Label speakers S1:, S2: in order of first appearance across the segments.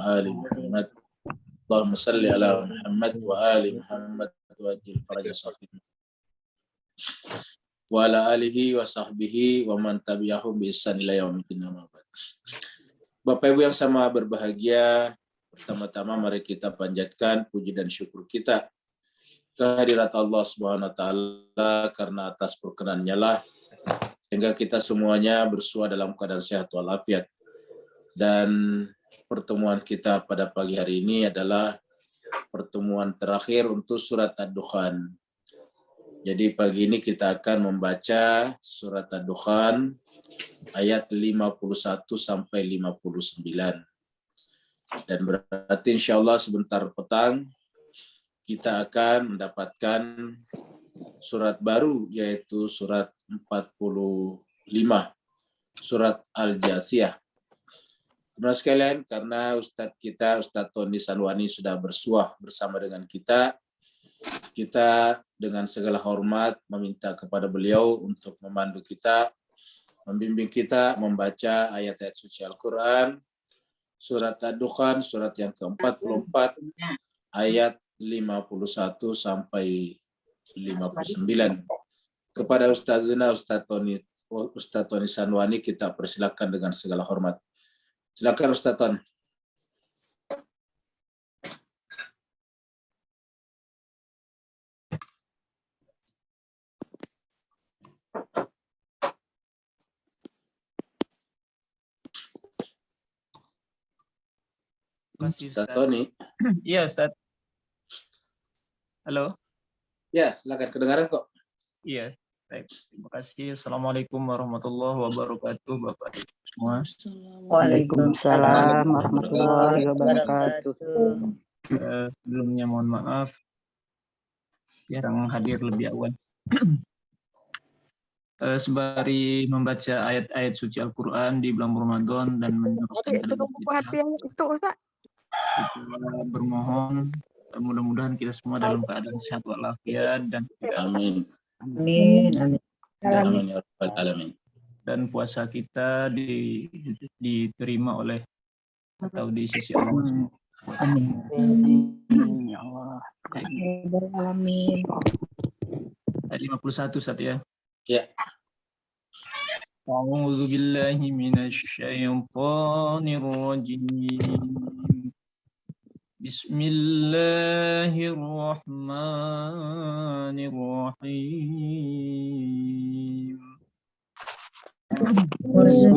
S1: آل محمد اللهم صل على محمد وآل محمد وأجل فرج صاحبنا وعلى آله وصحبه ومن tabi'ahum bi ihsan ila yaumil qiyamah. Bapak Ibu yang sama berbahagia, pertama-tama mari kita panjatkan puji dan syukur kita kehadirat Allah Subhanahu wa taala karena atas perkenannya lah sehingga kita semuanya bersua dalam keadaan sehat walafiat. Dan pertemuan kita pada pagi hari ini adalah pertemuan terakhir untuk surat Ad-Dukhan. Jadi pagi ini kita akan membaca surat Ad-Dukhan ayat 51 sampai 59. Dan berarti insya Allah sebentar petang kita akan mendapatkan surat baru yaitu surat 45, surat Al-Jasiyah. Teman-teman sekalian, karena Ustadz kita, Ustadz Tony Sanwani sudah bersuah bersama dengan kita dengan segala hormat meminta kepada beliau untuk memandu kita, membimbing kita membaca ayat-ayat suci Al-Quran, surat Ad-Dukhan, surat yang ke-44, ayat 51 sampai 59. Kepada Ustazuna Ustadz Tony Sanwani kita persilakan dengan segala hormat. Silakan Ustadz Tony. Ustadz Tony.
S2: Iya Ustadz. Halo.
S1: Ya, silakan, kedengaran kok.
S2: Iya, baik. Terima kasih. Assalamualaikum warahmatullahi wabarakatuh, Bapak Ibu semua.
S3: Waalaikumsalam warahmatullahi wabarakatuh.
S2: Sebelumnya mohon maaf jarang hadir lebih awal. Sembari membaca ayat-ayat suci Al-Quran di bulan Ramadan dan meneruskan kita bermohon mudah-mudahan kita semua dalam keadaan sehat walafiat dan
S1: Amin.
S3: Amin.
S1: Amin ya rabbal alamin.
S2: Dan puasa kita diterima oleh atau di sisi Allah.
S3: Amin. Ya Allah. Amin.
S2: Ayat 51 Ustaz ya.
S1: Ya.
S2: A'udzu billahi minasy syaithanir rajim. Bismillahirrahmanirrahim.
S3: A'udzu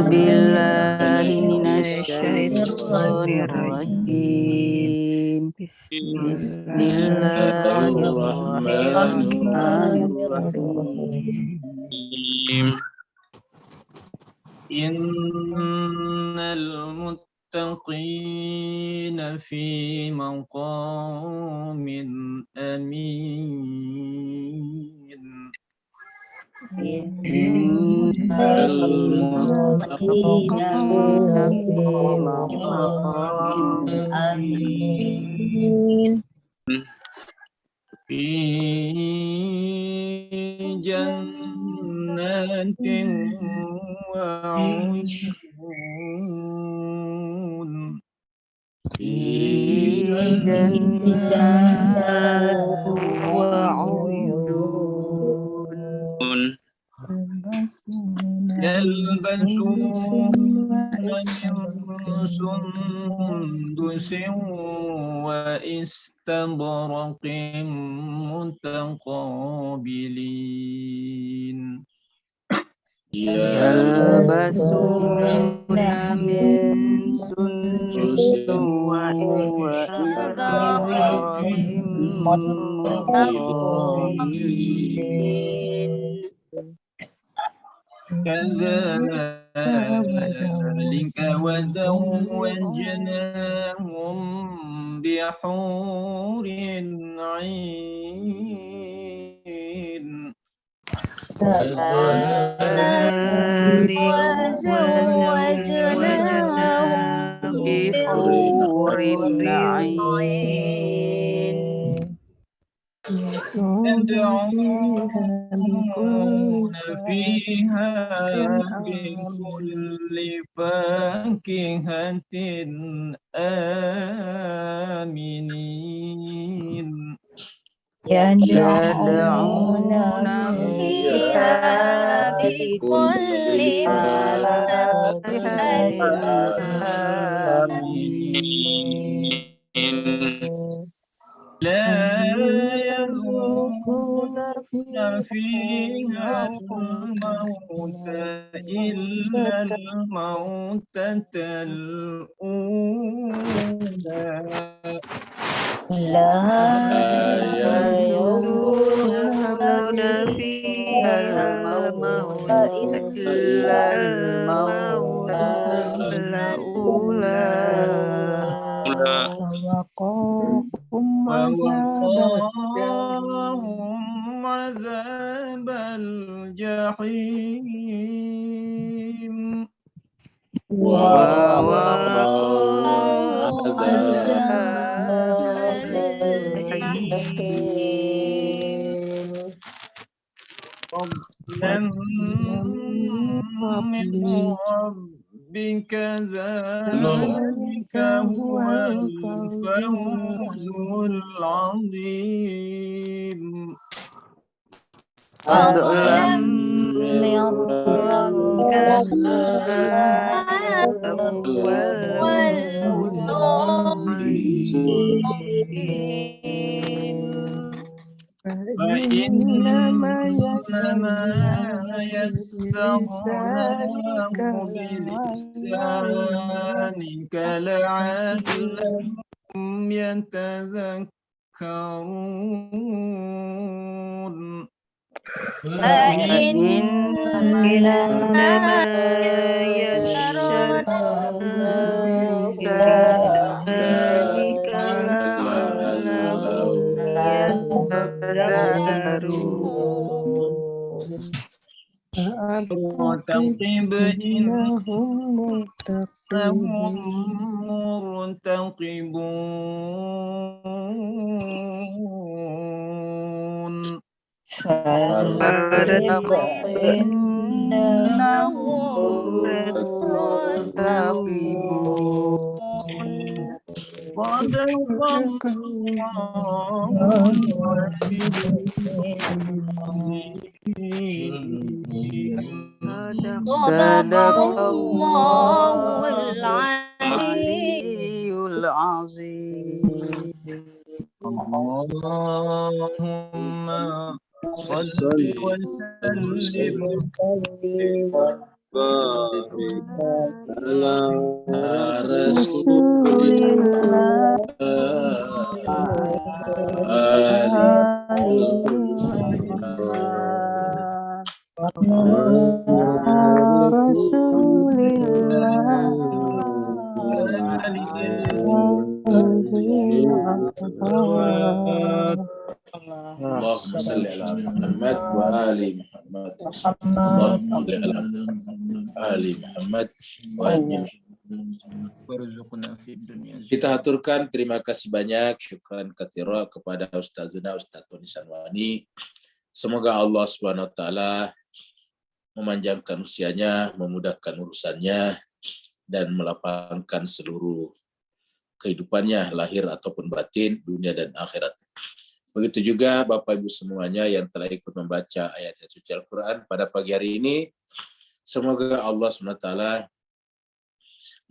S3: billahi minasy syaithanir rajim. Bismillahirrahmanirrahim.
S2: Innal muttaqina fi maqamin amin.
S3: Innal muttaqina fi maqamin amin.
S2: Fi jannatin wa uyun.
S3: Fi jannatin wa uyun.
S2: Yalbasuna min sundusin wa istabraqin mutaqabilin.
S3: Yalbasuna min sundusin wa istabraqin mutaqabilin.
S2: Kadzalika wa zawwajnahum bihurin 'ain.
S3: Kadzalika wa zawwajnahum bihurin 'ain.
S2: يدعون فيها بكل فاكهة آمنين
S3: يدعون فيها
S1: بكل
S3: بكل فاكهة
S2: آمنين لا يذوقون فيها الموت إلا الموتة الأولى
S3: لا
S1: يذوقون
S3: يذوقون فيها الموت إلا الموتة الأولى
S2: ووقاهم عذاب الجحيم
S1: ووقاهم
S3: ووقاهم
S1: عذاب
S3: عذاب الجحيم
S2: فضلا من ربك ذلك هو الفوز العظيم
S3: فضلا
S1: من
S3: من ربك ذلك هو الفوز العظيم
S2: فإنما يسرناه بلسانك لعلهم يتذكرون
S3: فإنما يسرناه بلسانك لعلهم يتذكرون
S2: فارتقب إنهم مرتقبون
S3: فارتقب إنهم مرتقبون
S2: صدق الله العلي العظيم
S3: صدق الله العلي العظيم
S2: اللهم صل وسلم
S1: على رسول Allahumma salli ala Muhammad wa ali Muhammad. Allahumma salli ala ali Muhammad wa ajil. Kita haturkan terima kasih banyak, syukran katsira kepada Ustazuna Ustaz Tony Sanwani. Semoga Allah Subhanahu wa taala memanjangkan usianya, memudahkan urusannya dan melapangkan seluruh kehidupannya lahir ataupun batin, dunia dan akhirat. Begitu juga Bapak Ibu semuanya yang telah ikut membaca ayat-ayat suci Al-Quran pada pagi hari ini. Semoga Allah SWT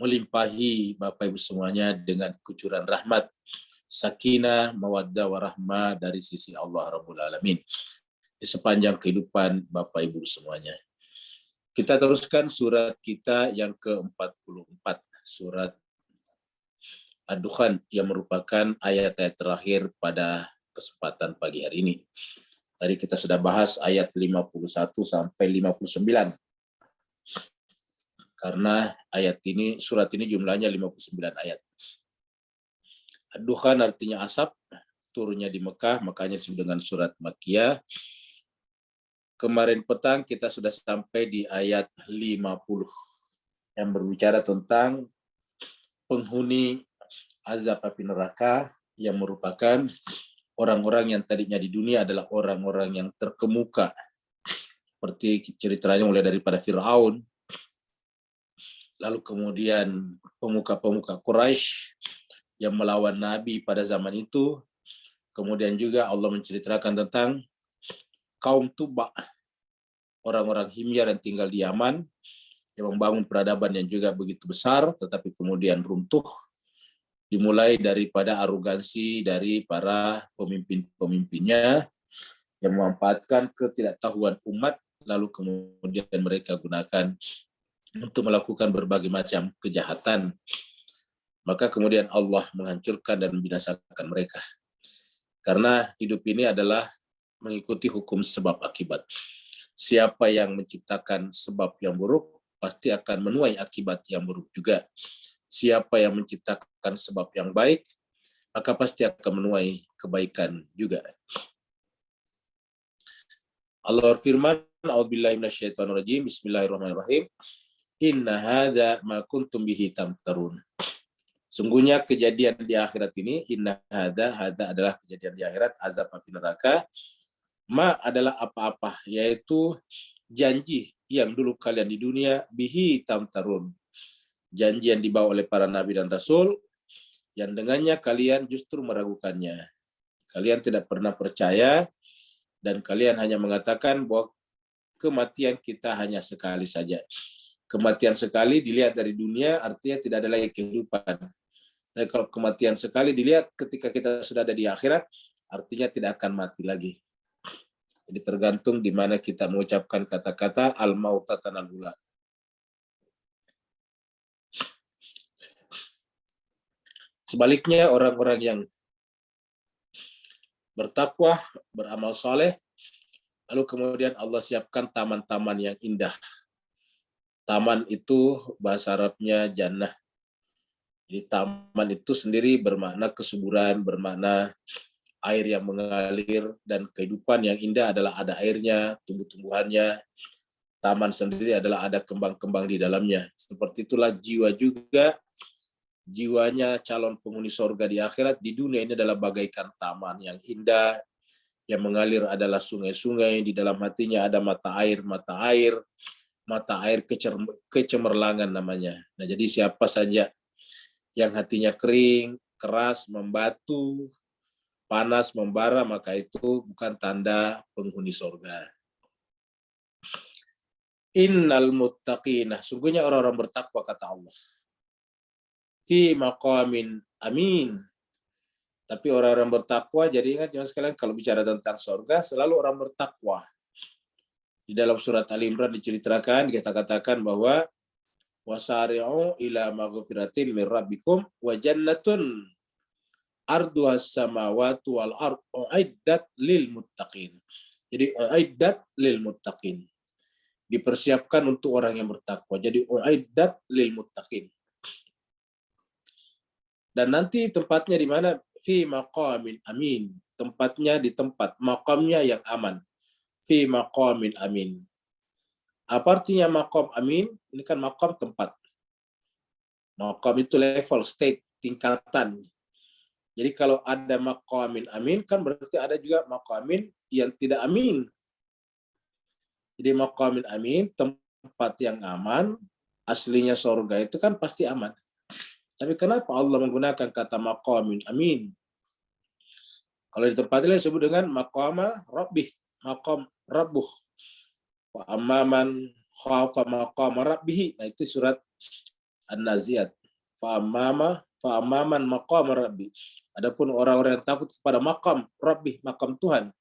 S1: melimpahi Bapak Ibu semuanya dengan kucuran rahmat, sakinah, mawaddah, warahmah dari sisi Allah Rabbul Alamin di sepanjang kehidupan Bapak Ibu semuanya. Kita teruskan surat kita yang ke-44, surat Ad-Dukhan yang merupakan ayat-ayat terakhir pada kesempatan pagi hari ini. Tadi kita sudah bahas ayat 51 sampai 59. Karena surat ini jumlahnya 59 ayat. Ad-Dukhan artinya asap, turunnya di Mekah, makanya disebut dengan surat Makkiyah. Kemarin petang kita sudah sampai di ayat 50 yang berbicara tentang penghuni azab api neraka yang merupakan orang-orang yang tadinya di dunia adalah orang-orang yang terkemuka, seperti ceritanya mulai daripada Fir'aun, lalu kemudian pemuka-pemuka Quraisy yang melawan Nabi pada zaman itu. Kemudian juga Allah menceritakan tentang kaum Tuba, orang-orang Himyar yang tinggal di Yaman, yang membangun peradaban yang juga begitu besar, tetapi kemudian runtuh, dimulai daripada arogansi dari para pemimpin-pemimpinnya, yang memanfaatkan ketidaktahuan umat, lalu kemudian mereka gunakan untuk melakukan berbagai macam kejahatan. Maka kemudian Allah menghancurkan dan membinasakan mereka. Karena hidup ini adalah mengikuti hukum sebab akibat. Siapa yang menciptakan sebab yang buruk, pasti akan menuai akibat yang buruk juga. Siapa yang menciptakan sebab yang baik, maka pasti akan menuai kebaikan juga. Allah berfirman, A'udzubillahi minasyaitonirrajim, Bismillahirrahmanirrahim. Inna hadza ma kuntum bihi tamtarun. Sungguhnya kejadian di akhirat ini, inna hadza adalah kejadian di akhirat, azab api neraka. Ma adalah apa-apa, yaitu janji yang dulu kalian di dunia, bihi tamtarun. Janji yang dibawa oleh para nabi dan rasul, yang dengannya kalian justru meragukannya. Kalian tidak pernah percaya, dan kalian hanya mengatakan bahwa kematian kita hanya sekali saja. Kematian sekali dilihat dari dunia, artinya tidak ada lagi kehidupan. Tapi kalau kematian sekali dilihat ketika kita sudah ada di akhirat, artinya tidak akan mati lagi. Jadi tergantung di mana kita mengucapkan kata-kata al-mauta tanalula. Sebaliknya orang-orang yang bertakwa, beramal soleh, lalu kemudian Allah siapkan taman-taman yang indah. Taman itu bahasa Arabnya jannah. Jadi taman itu sendiri bermakna kesuburan, bermakna air yang mengalir, dan kehidupan yang indah adalah ada airnya, tumbuh-tumbuhannya. Taman sendiri adalah ada kembang-kembang di dalamnya. Seperti itulah jiwa juga. Jiwanya calon penghuni surga di akhirat, di dunia ini adalah bagaikan taman yang indah, yang mengalir adalah sungai-sungai, di dalam hatinya ada mata air kecemerlangan namanya. Nah, jadi siapa saja yang hatinya kering, keras, membatu, panas, membara, maka itu bukan tanda penghuni surga. Innal muttaqina, sungguhnya orang-orang bertakwa, kata Allah. Fi maqamin amin. Tapi orang-orang bertakwa, jadi ingat jangan sekalian kalau bicara tentang surga, selalu orang bertakwa. Di dalam surat Al-Imran diceritakan, kita katakan bahwa wasari'u ila maghfiratin min rabbikum wa jannatun arduhas samawati wal ard uiddat lil muttaqin. Jadi uiddat lil muttaqin. Dipersiapkan untuk orang yang bertakwa. Jadi uiddat lil muttaqin. Dan nanti tempatnya di mana? Fi maqamin amin. Tempatnya di tempat, maqamnya yang aman. Fi maqamin amin. Apa artinya maqam amin? Ini kan maqam tempat. Maqam itu level, state, tingkatan. Jadi kalau ada maqamin amin, kan berarti ada juga maqamin yang tidak amin. Jadi maqamin amin, tempat yang aman, aslinya surga itu kan pasti aman. Tapi kenapa Allah menggunakan kata maqamin amin? Kalau di tempat lain disebut dengan maqama rabbih, maqam rabbuh. Wa amman khafa maqama rabbih. Nah, itu surat An-Naziat. Fa amman maqama rabbih. Adapun orang-orang yang takut kepada maqam rabbih, maqam Tuhan.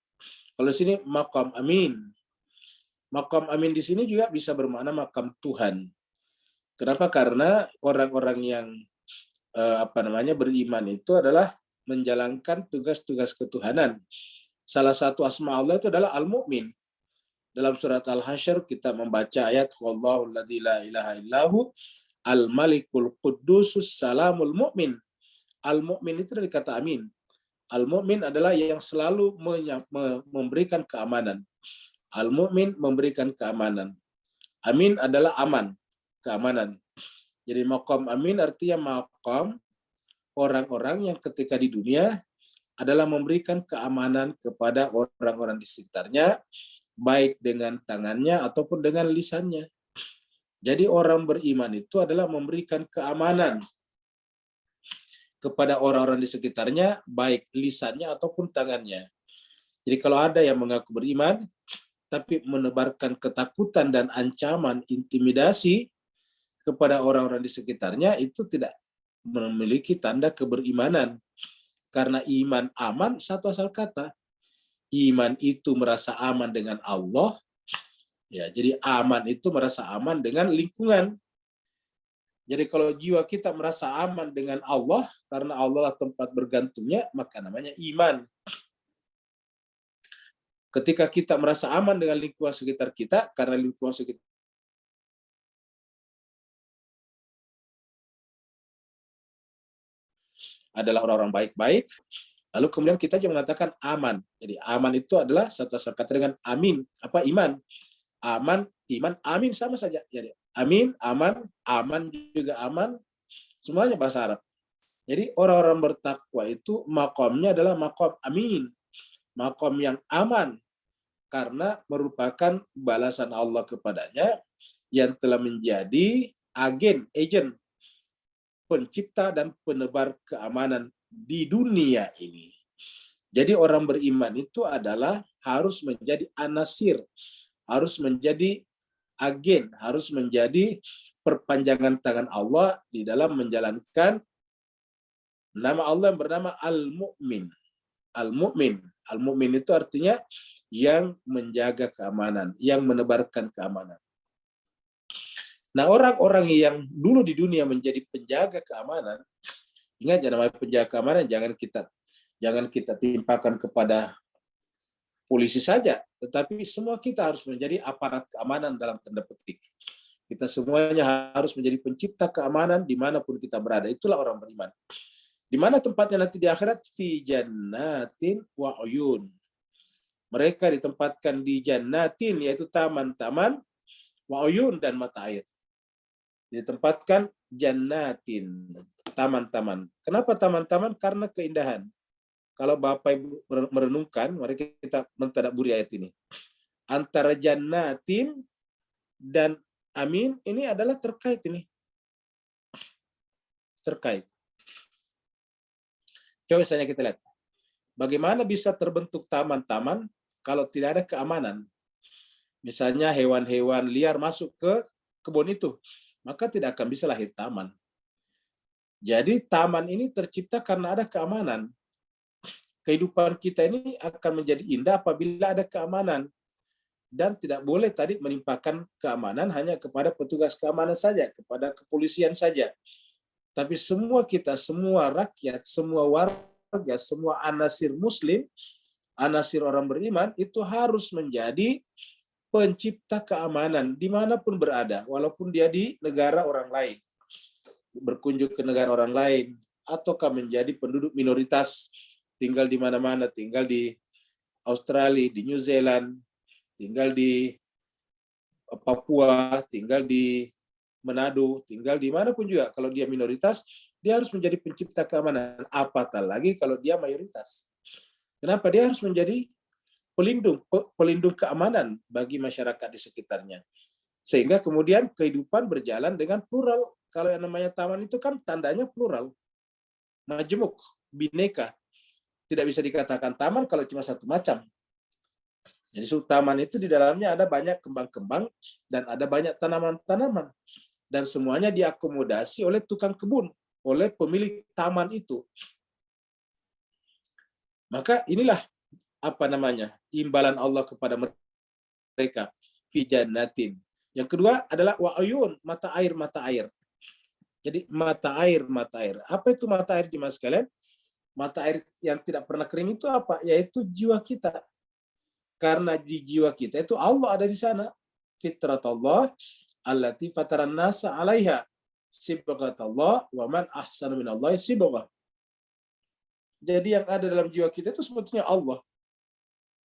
S1: Kalau di sini maqam amin. Maqam amin di sini juga bisa bermakna maqam Tuhan. Kenapa? Karena orang-orang yang beriman itu adalah menjalankan tugas-tugas ketuhanan. Salah satu asma Allah itu adalah Al-Mu'min. Dalam surat Al-Hasyr kita membaca ayat Wallahu alladzi la ilaha illahu al-malikul quddusus salamul mu'min. Al-Mu'min itu dari kata amin. Al-Mu'min adalah yang selalu memberikan keamanan. Al-Mu'min memberikan keamanan. Amin adalah aman, keamanan. Jadi maqam amin artinya maqam orang-orang yang ketika di dunia adalah memberikan keamanan kepada orang-orang di sekitarnya, baik dengan tangannya ataupun dengan lisannya. Jadi orang beriman itu adalah memberikan keamanan kepada orang-orang di sekitarnya, baik lisannya ataupun tangannya. Jadi kalau ada yang mengaku beriman, tapi menebarkan ketakutan dan ancaman, intimidasi kepada orang-orang di sekitarnya, itu tidak memiliki tanda keberimanan. Karena iman aman, satu asal kata. Iman itu merasa aman dengan Allah. Ya, jadi aman itu merasa aman dengan lingkungan. Jadi kalau jiwa kita merasa aman dengan Allah, karena Allah lah tempat bergantungnya, maka namanya iman. Ketika kita merasa aman dengan lingkungan sekitar kita, karena lingkungan sekitar adalah orang-orang baik-baik, lalu kemudian kita juga mengatakan aman. Jadi aman itu adalah satu kata dengan amin. Apa iman? Aman, iman, amin sama saja. Jadi amin, aman, aman juga aman, semuanya bahasa Arab. Jadi orang-orang bertakwa itu makomnya adalah makom amin, makom yang aman, karena merupakan balasan Allah kepadanya yang telah menjadi agent pencipta dan penebar keamanan di dunia ini. Jadi orang beriman itu adalah harus menjadi anasir, harus menjadi agen, harus menjadi perpanjangan tangan Allah di dalam menjalankan nama Allah yang bernama Al-Mu'min. Al-Mu'min. Al-Mu'min itu artinya yang menjaga keamanan, yang menebarkan keamanan. Nah, orang-orang yang dulu di dunia menjadi penjaga keamanan, ingat ya, namanya penjaga keamanan jangan kita timpakan kepada polisi saja, tetapi semua kita harus menjadi aparat keamanan dalam tanda petik. Kita semuanya harus menjadi pencipta keamanan dimanapun kita berada. Itulah orang beriman. Di mana tempatnya nanti di akhirat? Fi jannatin wa uyun. Mereka ditempatkan di jannatin, yaitu taman-taman, wa uyun, dan mata air. Ditempatkan jannatin, taman-taman. Kenapa taman-taman? Karena keindahan. Kalau Bapak Ibu merenungkan, mari kita mentadabburi ayat ini. Antara jannatin dan amin ini adalah terkait ini. Terkait. Coba misalnya kita lihat. Bagaimana bisa terbentuk taman-taman kalau tidak ada keamanan? Misalnya hewan-hewan liar masuk ke kebun itu, maka tidak akan bisa lahir taman. Jadi taman ini tercipta karena ada keamanan. Kehidupan kita ini akan menjadi indah apabila ada keamanan. Dan tidak boleh tadi menimpakan keamanan hanya kepada petugas keamanan saja, kepada kepolisian saja. Tapi semua kita, semua rakyat, semua warga, semua anasir muslim, anasir orang beriman, itu harus menjadi pencipta keamanan dimanapun berada, walaupun dia di negara orang lain, berkunjung ke negara orang lain, ataukah menjadi penduduk minoritas, tinggal di mana-mana, tinggal di Australia, di New Zealand, tinggal di Papua, tinggal di Manado, tinggal di manapun juga. Kalau dia minoritas, dia harus menjadi pencipta keamanan. Apatah lagi kalau dia mayoritas. Kenapa? Dia harus menjadi pelindung keamanan bagi masyarakat di sekitarnya. Sehingga kemudian kehidupan berjalan dengan plural. Kalau yang namanya taman itu kan tandanya plural. Majemuk, bineka. Tidak bisa dikatakan taman kalau cuma satu macam. Jadi taman itu di dalamnya ada banyak kembang-kembang dan ada banyak tanaman-tanaman. Dan semuanya diakomodasi oleh tukang kebun, oleh pemilik taman itu. Maka inilah imbalan Allah kepada mereka. Fi jannatin. Yang kedua adalah wa'uyun, mata air. Jadi mata air. Apa itu mata air, jemaah sekalian? Mata air yang tidak pernah kering itu apa? Yaitu jiwa kita. Karena di jiwa kita itu Allah ada di sana. Fitrat Allah allati fataran nasa 'alaiha. Sibghatullah wa man ahsanu minallahi sibghah. Jadi yang ada dalam jiwa kita itu sebetulnya Allah.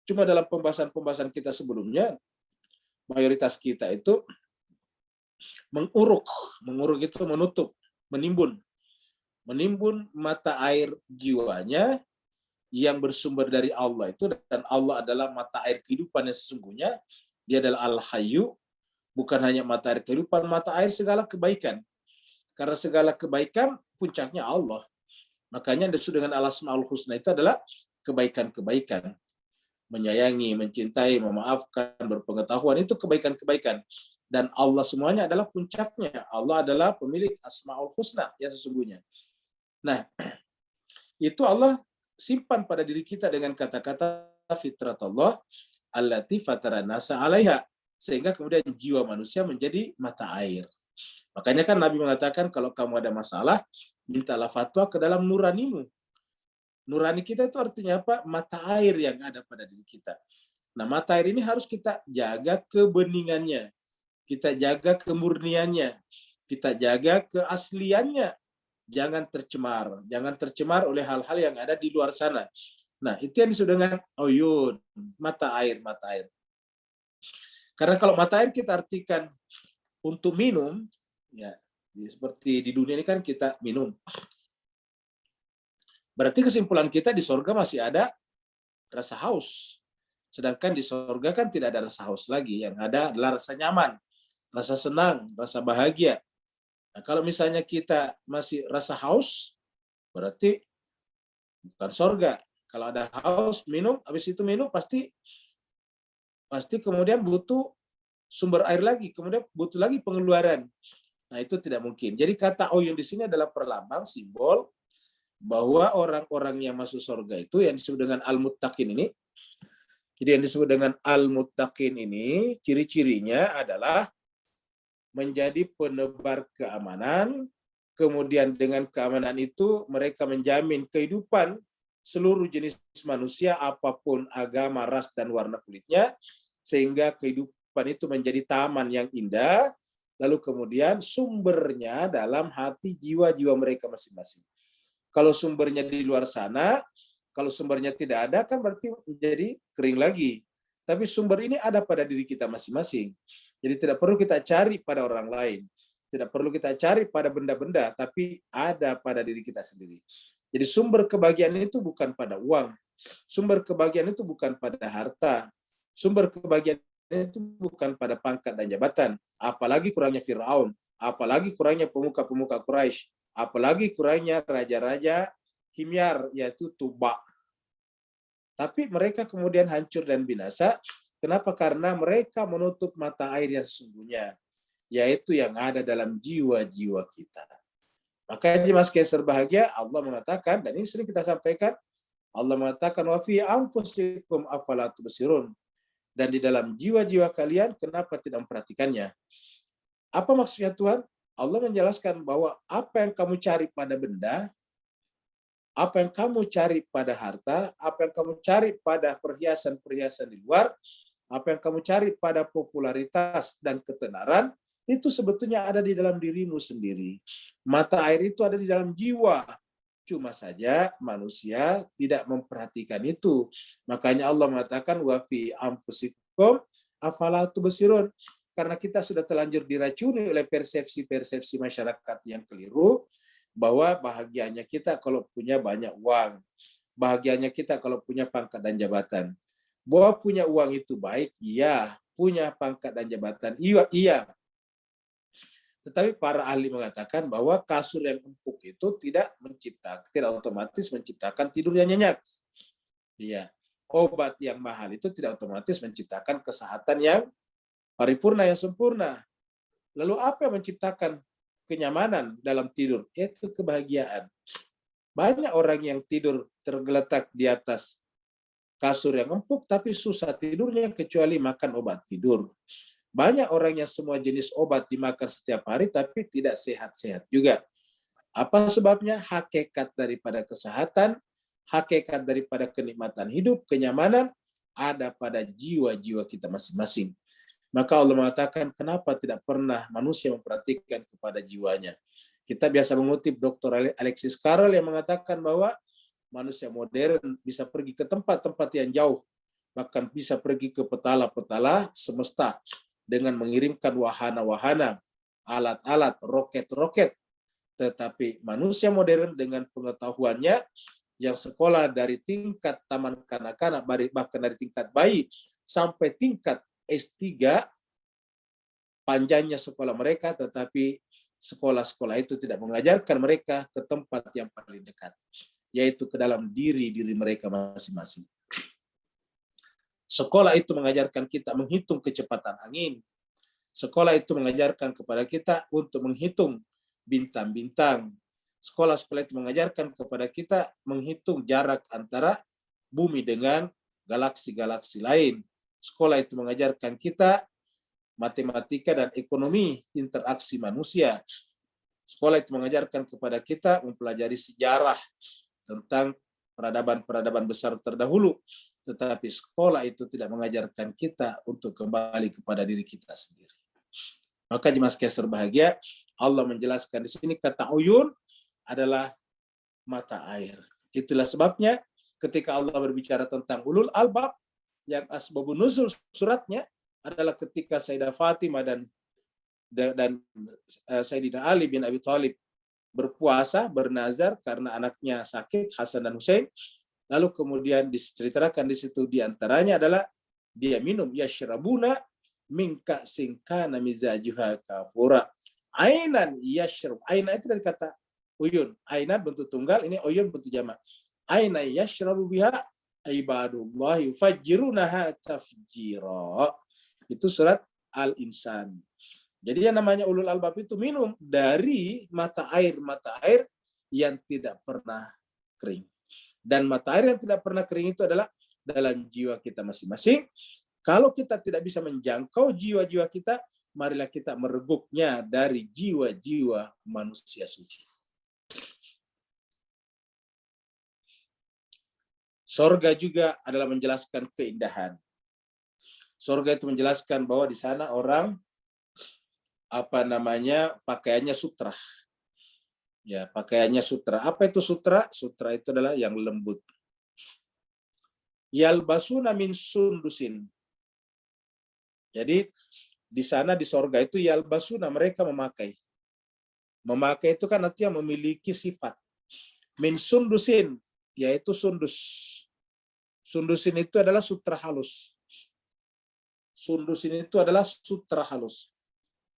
S1: Cuma dalam pembahasan kita sebelumnya, mayoritas kita itu menguruk itu menutup, menimbun mata air jiwanya yang bersumber dari Allah itu, dan Allah adalah mata air kehidupan yang sesungguhnya. Dia adalah Al-Hayyu, bukan hanya mata air kehidupan, mata air segala kebaikan. Karena segala kebaikan puncaknya Allah. Makanya disebut dengan Al-Asmaul Husna itu adalah kebaikan-kebaikan. Menyayangi, mencintai, memaafkan, berpengetahuan, itu kebaikan-kebaikan. Dan Allah semuanya adalah puncaknya. Allah adalah pemilik Asmaul Husna yang sesungguhnya. Nah, itu Allah simpan pada diri kita dengan kata-kata fitrat Allah allati fataran nasa 'alaiha, sehingga kemudian jiwa manusia menjadi mata air. Makanya kan Nabi mengatakan kalau kamu ada masalah, mintalah fatwa ke dalam nuranimu. Nurani kita itu artinya apa? Mata air yang ada pada diri kita. Nah, mata air ini harus kita jaga kebeningannya, kita jaga kemurniannya, kita jaga keasliannya. Jangan tercemar oleh hal-hal yang ada di luar sana. Nah, itu yang disebut dengan uyun, mata air. Karena kalau mata air kita artikan untuk minum, ya seperti di dunia ini kan kita minum. Berarti kesimpulan kita di surga masih ada rasa haus. Sedangkan di surga kan tidak ada rasa haus lagi. Yang ada adalah rasa nyaman, rasa senang, rasa bahagia. Nah, kalau misalnya kita masih rasa haus, berarti bukan surga. Kalau ada haus, minum, habis itu minum pasti kemudian butuh sumber air lagi, kemudian butuh lagi pengeluaran. Nah, itu tidak mungkin. Jadi kata uyun di sini adalah perlambang, simbol bahwa orang-orang yang masuk surga itu yang disebut dengan al-muttaqin ini. Jadi yang disebut dengan al-muttaqin ini, ciri-cirinya adalah menjadi penebar keamanan, kemudian dengan keamanan itu mereka menjamin kehidupan seluruh jenis manusia, apapun agama, ras, dan warna kulitnya, sehingga kehidupan itu menjadi taman yang indah, lalu kemudian sumbernya dalam hati jiwa-jiwa mereka masing-masing. Kalau sumbernya di luar sana, kalau sumbernya tidak ada, kan berarti menjadi kering lagi. Tapi sumber ini ada pada diri kita masing-masing. Jadi tidak perlu kita cari pada orang lain. Tidak perlu kita cari pada benda-benda, tapi ada pada diri kita sendiri. Jadi sumber kebahagiaan itu bukan pada uang. Sumber kebahagiaan itu bukan pada harta. Sumber kebahagiaan itu bukan pada pangkat dan jabatan. Apalagi kurangnya Fir'aun. Apalagi kurangnya pemuka-pemuka Quraisy. Apalagi kurangnya raja-raja Himyar, yaitu Tuba. Tapi mereka kemudian hancur dan binasa. Kenapa? Karena mereka menutup mata air yang sesungguhnya, yaitu yang ada dalam jiwa-jiwa kita. Makanya di Mas Kaiser bahagia, Allah mengatakan, dan ini sering kita sampaikan, Allah mengatakan, wa fi anfusikum afala tubsirun. Dan di dalam jiwa-jiwa kalian, kenapa tidak memperhatikannya? Apa maksudnya Tuhan? Allah menjelaskan bahwa apa yang kamu cari pada benda, apa yang kamu cari pada harta, apa yang kamu cari pada perhiasan-perhiasan di luar, apa yang kamu cari pada popularitas dan ketenaran, itu sebetulnya ada di dalam dirimu sendiri. Mata air itu ada di dalam jiwa. Cuma saja manusia tidak memperhatikan itu. Makanya Allah mengatakan, wa fi anfusikum afala tubsirun. Karena kita sudah terlanjur diracuni oleh persepsi-persepsi masyarakat yang keliru, bahwa bahagianya kita kalau punya banyak uang, bahagianya kita kalau punya pangkat dan jabatan. Bahwa punya uang itu baik, iya. Punya pangkat dan jabatan, iya. Tetapi para ahli mengatakan bahwa kasur yang empuk itu tidak otomatis menciptakan tidur yang nyenyak. Iya. Obat yang mahal itu tidak otomatis menciptakan kesehatan yang paripurna, yang sempurna. Lalu apa yang menciptakan kenyamanan dalam tidur? Itu kebahagiaan. Banyak orang yang tidur tergeletak di atas kasur yang empuk, tapi susah tidurnya kecuali makan obat tidur. Banyak orang yang semua jenis obat dimakan setiap hari, tapi tidak sehat-sehat juga. Apa sebabnya? Hakikat daripada kesehatan, hakikat daripada kenikmatan hidup, kenyamanan, ada pada jiwa-jiwa kita masing-masing. Maka Allah mengatakan, kenapa tidak pernah manusia memperhatikan kepada jiwanya? Kita biasa mengutip Dr. Alexis Carrel yang mengatakan bahwa manusia modern bisa pergi ke tempat-tempat yang jauh, bahkan bisa pergi ke petala-petala semesta dengan mengirimkan wahana-wahana, alat-alat, roket-roket. Tetapi manusia modern dengan pengetahuannya yang sekolah dari tingkat taman kanak-kanak, bahkan dari tingkat bayi sampai tingkat S3, panjangnya sekolah mereka, tetapi sekolah-sekolah itu tidak mengajarkan mereka ke tempat yang paling dekat, yaitu ke dalam diri mereka masing-masing. Sekolah itu mengajarkan kita menghitung kecepatan angin. Sekolah itu mengajarkan kepada kita untuk menghitung bintang-bintang. Sekolah-sekolah itu mengajarkan kepada kita menghitung jarak antara bumi dengan galaksi-galaksi lain. Sekolah itu mengajarkan kita matematika dan ekonomi interaksi manusia. Sekolah itu mengajarkan kepada kita mempelajari sejarah tentang peradaban-peradaban besar terdahulu. Tetapi sekolah itu tidak mengajarkan kita untuk kembali kepada diri kita sendiri. Maka jemaah sekalian berbahagia, Allah menjelaskan di sini kata uyun adalah mata air. Itulah sebabnya ketika Allah berbicara tentang ulul albab, yang asbabun nuzul suratnya adalah ketika Sayyidah Fatimah dan Sayyidina Ali bin Abi Thalib berpuasa, bernazar karena anaknya sakit, Hasan dan Husain. Lalu kemudian diceritakan di situ diantaranya adalah dia minum yashrabuna min ka'sin kana mizajuha kafura. Ainan yashrab. Ainan itu dari kata uyun. Ainan bentuk tunggal, ini uyun bentuk jamak. Ainan yashrabu biha ibadullah yufajjirunaha tafjira. Itu surat Al-Insan. Jadi yang namanya ulul albab itu minum dari mata air yang tidak pernah kering. Dan mata air yang tidak pernah kering itu adalah dalam jiwa kita masing-masing. Kalau kita tidak bisa menjangkau jiwa-jiwa kita, marilah kita mereguknya dari jiwa-jiwa manusia suci. Sorga juga adalah menjelaskan keindahan. Sorga itu menjelaskan bahwa di sana orang pakaiannya sutra. Ya, pakaiannya sutra. Apa itu sutra? Sutra itu adalah yang lembut. Yalbasuna min sundusin. Jadi di sana di sorga itu yalbasuna, mereka memakai. Memakai itu kan artinya memiliki sifat. Min sundusin, yaitu sundus. Sundusin itu adalah sutra halus. Sundusin itu adalah sutra halus.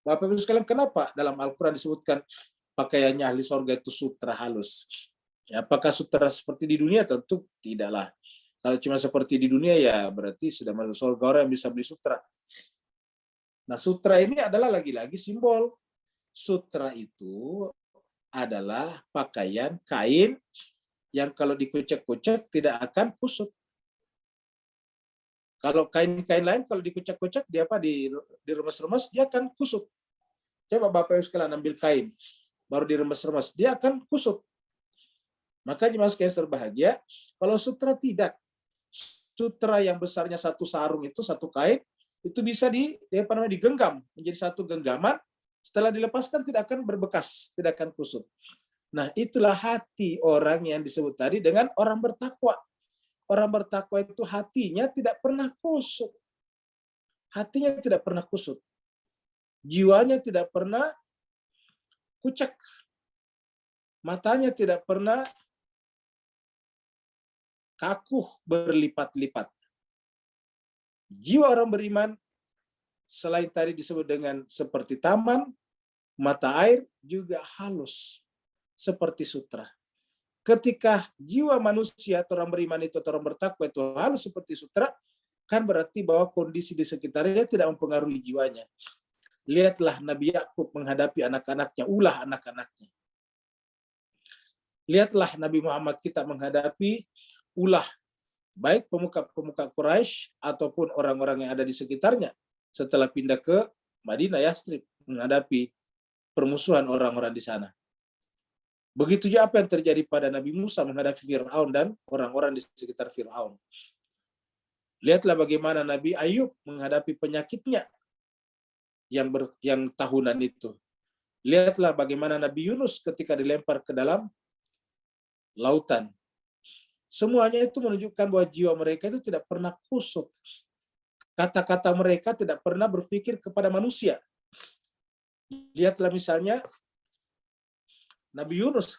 S1: Bapak Ibu sekalian, kenapa dalam Al-Quran disebutkan pakaiannya ahli sorga itu sutra halus? Ya, apakah sutra seperti di dunia? Tentu tidaklah. Kalau cuma seperti di dunia ya berarti sudah masuk surga orang yang bisa beli sutra. Nah, sutra ini adalah lagi-lagi simbol. Sutra itu adalah pakaian kain yang kalau dikucek-kucek tidak akan kusut. Kalau kain-kain lain kalau dikucek-kucek dia diremes-remes dia akan kusut. Coba Bapak Ibu sekalian ambil kain baru diremes-remes dia akan kusut. Maka jemaah sekalian berbahagia, kalau sutra tidak. Sutra yang besarnya satu sarung itu satu kain itu bisa digenggam menjadi satu genggaman. Setelah dilepaskan tidak akan berbekas, tidak akan kusut. Nah, itulah hati orang yang disebut tadi dengan orang bertakwa. Orang bertakwa itu hatinya tidak pernah kusut. Hatinya tidak pernah kusut. Jiwanya tidak pernah kucek. Matanya tidak pernah kaku berlipat-lipat. Jiwa orang beriman selain tadi disebut dengan seperti taman, mata air juga halus seperti sutra. Ketika jiwa manusia atau orang beriman itu atau orang bertakwa itu halus seperti sutra, kan berarti bahwa kondisi di sekitarnya tidak mempengaruhi jiwanya. Lihatlah Nabi Yakub menghadapi anak-anaknya, ulah anak-anaknya. Lihatlah Nabi Muhammad kita menghadapi ulah baik pemuka-pemuka Quraisy ataupun orang-orang yang ada di sekitarnya setelah pindah ke Madinah Yastrib menghadapi permusuhan orang-orang di sana. Begitu juga apa yang terjadi pada Nabi Musa menghadapi Fir'aun dan orang-orang di sekitar Fir'aun. Lihatlah bagaimana Nabi Ayub menghadapi penyakitnya yang tahunan itu. Lihatlah bagaimana Nabi Yunus ketika dilempar ke dalam lautan. Semuanya itu menunjukkan bahwa jiwa mereka itu tidak pernah kusut. Kata-kata mereka tidak pernah berpikir kepada manusia. Lihatlah misalnya Nabi Yunus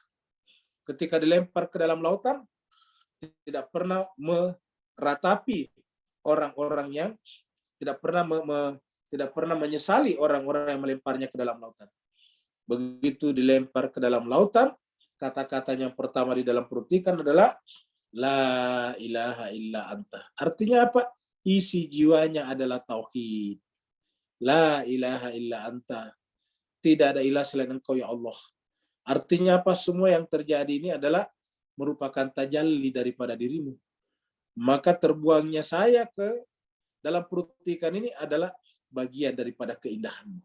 S1: ketika dilempar ke dalam lautan, tidak pernah meratapi orang-orang yang tidak pernah menyesali orang-orang yang melemparnya ke dalam lautan. Begitu dilempar ke dalam lautan, kata-kata yang pertama di dalam perut ikan adalah La ilaha illa anta. Artinya apa? Isi jiwanya adalah tauhid. La ilaha illa anta. Tidak ada ilah selain Engkau ya Allah. Artinya apa? Semua yang terjadi ini adalah merupakan tajalli daripada dirimu. Maka terbuangnya saya ke dalam perut ikan ini adalah bagian daripada keindahanmu.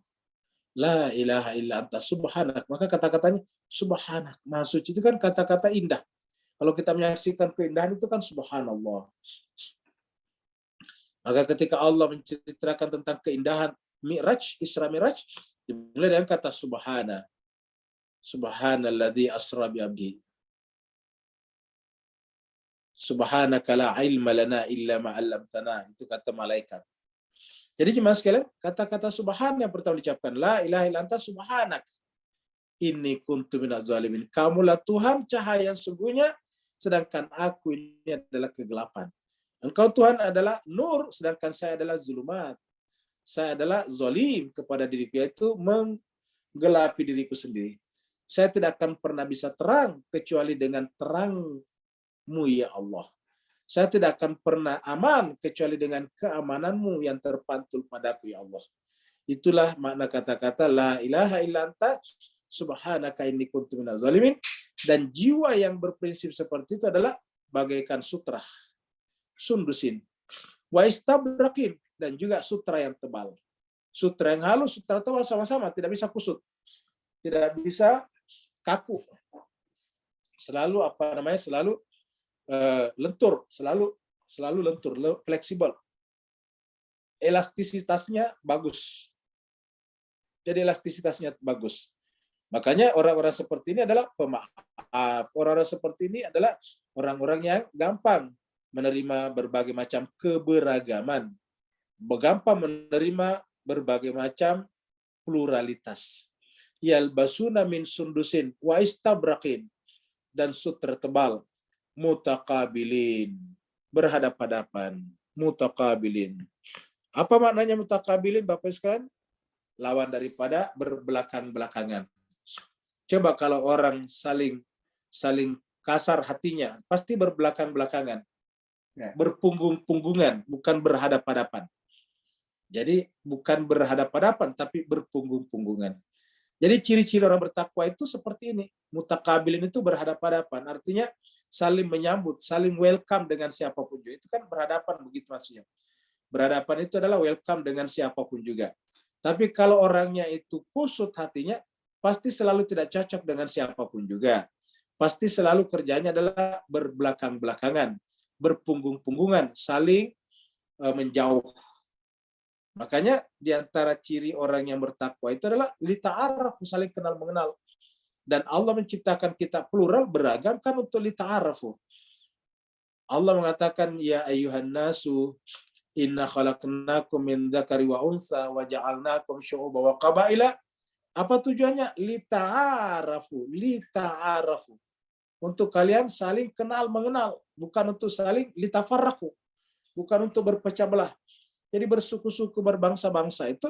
S1: La ilaha illa anta subhanak. Maka kata-katanya subhanak. Maha suci itu kan kata-kata indah. Kalau kita menyaksikan keindahan itu kan subhanallah. Maka ketika Allah menceritakan tentang keindahan Mi'raj, Isra Mi'raj, dimulai dengan kata subhana. Subhanalladzi asra bi abdihi. Subhanaka la ilma lana illa ma 'allamtana. Itu kata malaikat. Jadi jemaah sekalian, kata-kata subhan yang pertama diucapkan, la ilaha illa anta subhanak. Inni kuntu minaz zalimin. Kamulah Tuhan cahaya yang sungguhnya, sedangkan aku ini adalah kegelapan. Engkau Tuhan adalah nur, sedangkan saya adalah zulumat. Saya adalah zalim kepada diriku, yaitu menggelapi diriku sendiri. Saya tidak akan pernah bisa terang kecuali dengan terang-Mu ya Allah. Saya tidak akan pernah aman kecuali dengan keamananmu yang terpantul padaku ya Allah. Itulah makna kata-kata la ilaha illa anta subhanaka inni kuntu minaz zalimin. Dan jiwa yang berprinsip seperti itu adalah bagaikan sutra, sundusin, wa istabrakin, dan juga sutra yang tebal. Sutra yang halus, sutra tebal sama-sama, tidak bisa kusut, tidak bisa kaku. Selalu selalu lentur, selalu lentur, fleksibel. Elastisitasnya bagus. Jadi elastisitasnya bagus. Makanya orang-orang seperti ini adalah pemaaf. Orang-orang seperti ini adalah orang-orang yang gampang menerima berbagai macam keberagaman. Gampang menerima berbagai macam pluralitas. Yalbasuna min sundusin wa istabrakin. Dan sutra tebal. Mutakabilin. Berhadap-hadapan. Mutakabilin. Apa maknanya mutakabilin, Bapak sekalian? Lawan daripada berbelakang-belakangan. Coba kalau orang saling kasar hatinya, pasti berbelakang-belakangan. Berpunggung-punggungan, bukan berhadap-hadapan. Jadi bukan berhadap-hadapan, tapi berpunggung-punggungan. Jadi ciri-ciri orang bertakwa itu seperti ini. Mutakabilin itu berhadap-hadapan. Artinya saling menyambut, saling welcome dengan siapapun juga. Itu kan berhadapan, begitu maksudnya. Berhadapan itu adalah welcome dengan siapapun juga. Tapi kalau orangnya itu kusut hatinya, pasti selalu tidak cocok dengan siapapun juga. Pasti selalu kerjanya adalah berbelakang-belakangan, berpunggung-punggungan, saling menjauh. Makanya di antara ciri orang yang bertakwa itu adalah lita'arafu, saling kenal mengenal. Dan Allah menciptakan kita plural, beragam kan untuk lita'arafu. Allah mengatakan, ya ayyuhan nasu, inna khalaqnakum min dzakari wa unsa wa ja'alnakum syu'uban wa qabaila. Apa tujuannya? Lita'arafu, lita'arafu. Untuk kalian saling kenal mengenal, bukan untuk saling litafarraqu, bukan untuk berpecah belah. Jadi bersuku-suku, berbangsa-bangsa itu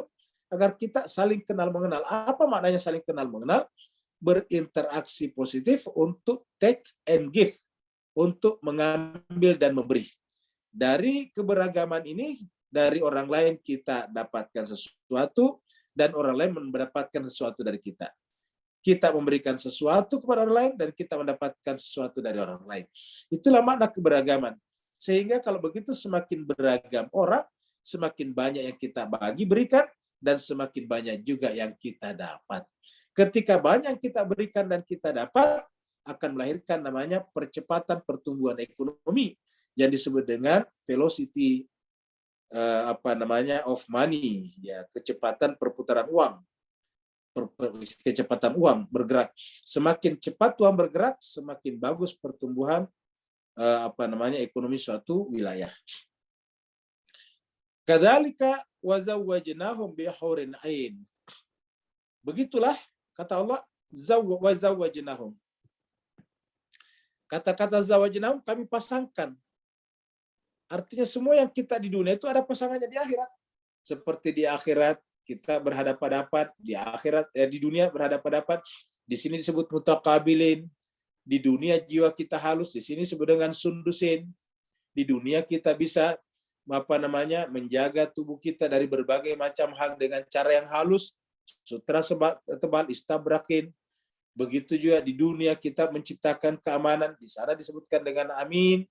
S1: agar kita saling kenal mengenal. Apa maknanya saling kenal mengenal? Berinteraksi positif untuk take and give, untuk mengambil dan memberi. Dari keberagaman ini, dari orang lain kita dapatkan sesuatu, dan orang lain mendapatkan sesuatu dari kita. Kita memberikan sesuatu kepada orang lain, dan kita mendapatkan sesuatu dari orang lain. Itulah makna keberagaman. Sehingga kalau begitu semakin beragam orang, semakin banyak yang kita bagi, berikan, dan semakin banyak juga yang kita dapat. Ketika banyak yang kita berikan dan kita dapat, akan melahirkan namanya percepatan pertumbuhan ekonomi yang disebut dengan velocity of money, ya, kecepatan perputaran uang. Kecepatan uang bergerak. Semakin cepat uang bergerak, semakin bagus pertumbuhan ekonomi suatu wilayah. Kadzalika wa zawwajnahum bi hurin ain. Begitulah kata Allah, wa zawwajnahum. Kata-kata zawajnahum kami pasangkan. Artinya semua yang kita di dunia itu ada pasangannya di akhirat. Seperti di akhirat kita berhadapan-hadapan, di akhirat di dunia berhadapan-hadapan. Di sini disebut mutakabilin. Di dunia jiwa kita halus, di sini disebut dengan sundusin. Di dunia kita bisa menjaga tubuh kita dari berbagai macam hal dengan cara yang halus, sutra tebal, istabrakin. Begitu juga di dunia kita menciptakan keamanan, di sana disebutkan dengan amin.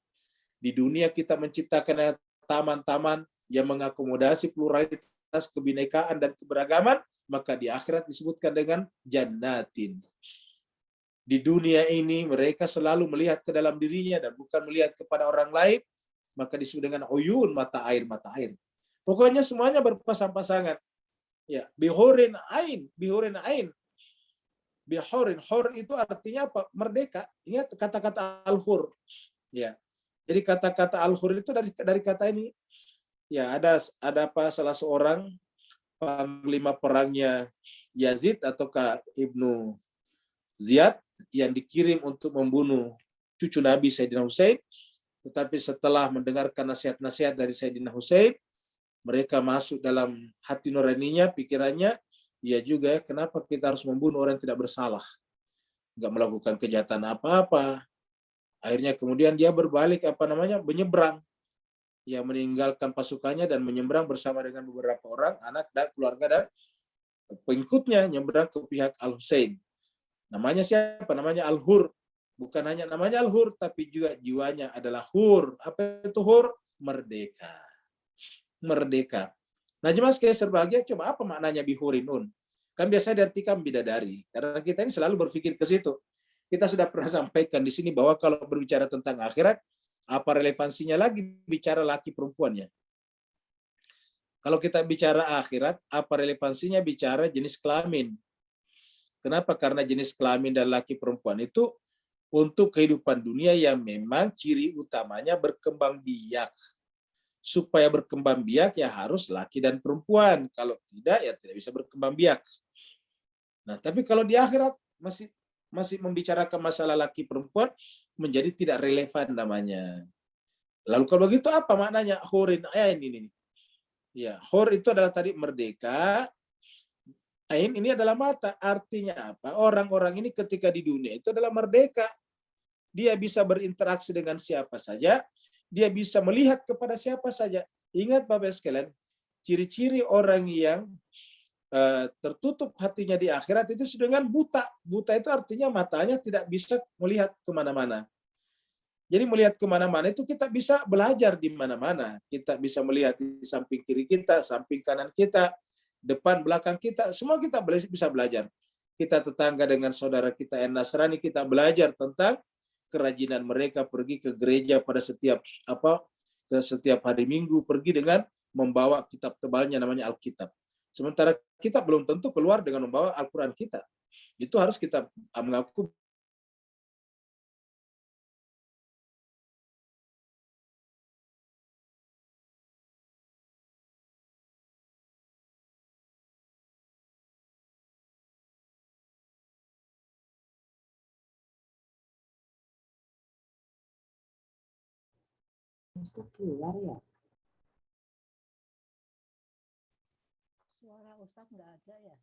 S1: Di dunia kita menciptakan taman-taman yang mengakomodasi pluralitas, kebinekaan, dan keberagaman, maka di akhirat disebutkan dengan jannatin. Di dunia ini mereka selalu melihat ke dalam dirinya dan bukan melihat kepada orang lain, maka disebut dengan uyun, mata air, mata air. Pokoknya semuanya berpasang-pasangan. Ya, bihurin ain, bihurin ain. Bihurin, hur itu artinya apa? Merdeka. Ingat kata-kata al-hur. Ya. Jadi kata-kata al-hur itu dari kata ini. Ya, ada apa salah seorang panglima perangnya Yazid ataukah Ibnu Ziyad yang dikirim untuk membunuh cucu Nabi Sayyidina Husain, tetapi setelah mendengarkan nasihat-nasihat dari Sayyidina Husain, mereka masuk dalam hati nuraninya, pikirannya, ya juga ya, kenapa kita harus membunuh orang yang tidak bersalah, nggak melakukan kejahatan apa-apa. Akhirnya kemudian dia berbalik menyeberang, ya meninggalkan pasukannya dan menyeberang bersama dengan beberapa orang, anak dan keluarga dan pengikutnya, menyeberang ke pihak Al-Husain. Namanya siapa? Namanya Al-Hur. Bukan hanya namanya Al-Hur, tapi juga jiwanya adalah Hur. Apa itu Hur? Merdeka. Merdeka. Nah, jemaah sekalian berbahagia, coba apa maknanya bihurinun? Kan biasanya diartikan bidadari. Karena kita ini selalu berpikir ke situ. Kita sudah pernah sampaikan di sini bahwa kalau berbicara tentang akhirat, apa relevansinya lagi bicara laki perempuannya? Kalau kita bicara akhirat, apa relevansinya bicara jenis kelamin? Kenapa? Karena jenis kelamin dan laki perempuan itu untuk kehidupan dunia yang memang ciri utamanya berkembang biak. Supaya berkembang biak ya harus laki dan perempuan. Kalau tidak ya tidak bisa berkembang biak. Nah, tapi kalau di akhirat masih membicarakan masalah laki perempuan menjadi tidak relevan namanya. Lalu kalau begitu apa maknanya hurin ain ini? Ya, hur itu adalah tadi merdeka. Ain ini adalah mata. Artinya apa? Orang-orang ini ketika di dunia itu adalah merdeka. Dia bisa berinteraksi dengan siapa saja. Dia bisa melihat kepada siapa saja. Ingat Bapak sekalian, ciri-ciri orang yang tertutup hatinya di akhirat itu dengan buta. Buta itu artinya matanya tidak bisa melihat kemana-mana. Jadi melihat kemana-mana itu kita bisa belajar di mana-mana. Kita bisa melihat di samping kiri kita, samping kanan kita, depan belakang kita, semua kita bisa belajar. Kita tetangga dengan saudara kita yang Nasrani, kita belajar tentang kerajinan mereka pergi ke gereja pada setiap hari Minggu, pergi dengan membawa kitab tebalnya namanya Alkitab. Sementara kita belum tentu keluar dengan membawa Al-Quran kita. Itu harus kita mengaku.
S4: Ustaz keluar ya?
S5: Suara Ustaz nggak ada ya?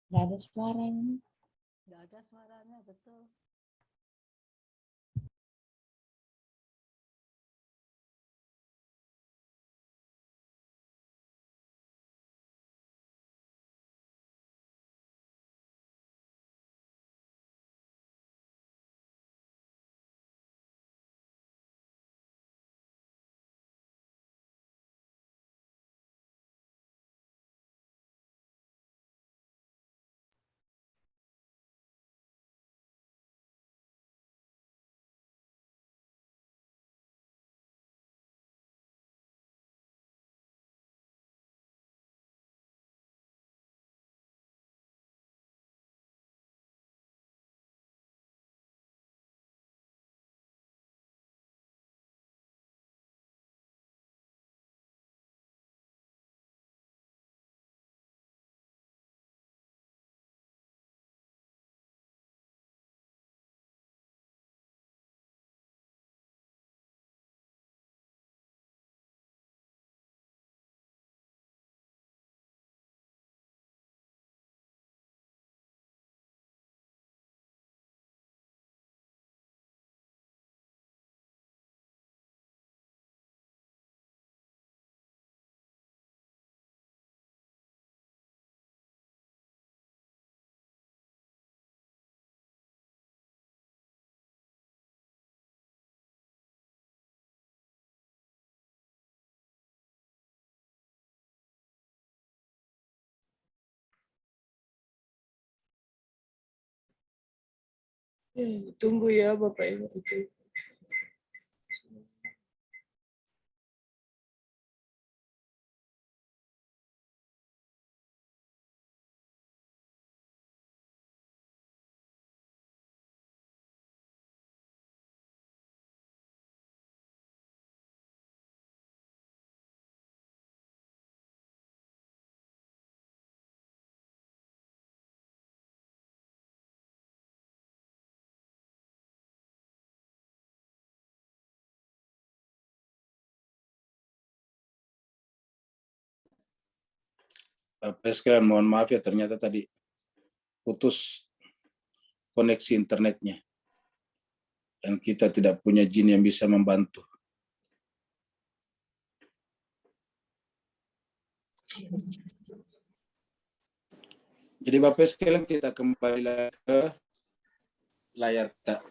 S4: Nggak ada suara ini.
S5: Nggak ada suaranya, betul.
S6: Tunggu ya Bapak Ibu itu.
S1: Bapak sekalian, mohon maaf ya, ternyata tadi putus koneksi internetnya. Dan kita tidak punya jin yang bisa membantu. Jadi Bapak sekalian, kita kembali lagi ke layar kita.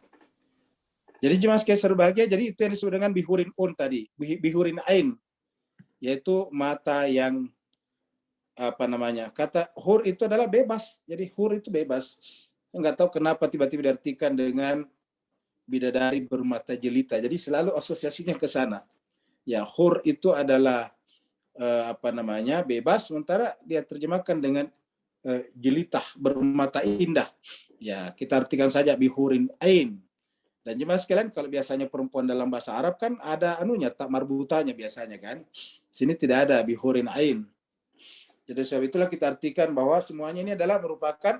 S1: Jadi jemaah sekalian berbahagia, jadi itu yang disebut dengan bihurin tadi, bihurin ain, yaitu mata yang kata hur itu adalah bebas. Jadi hur itu bebas. Enggak tahu kenapa tiba-tiba diartikan dengan bidadari bermata jelita. Jadi selalu asosiasinya ke sana. Ya, hur itu adalah bebas, sementara dia terjemahkan dengan jelitah, bermata indah. Ya, kita artikan saja bihurin ain. Dan jemaah sekalian, kalau biasanya perempuan dalam bahasa Arab kan ada tak marbutanya biasanya kan. Sini tidak ada bihurin ain. Jadi sebab itulah kita artikan bahwa semuanya ini adalah merupakan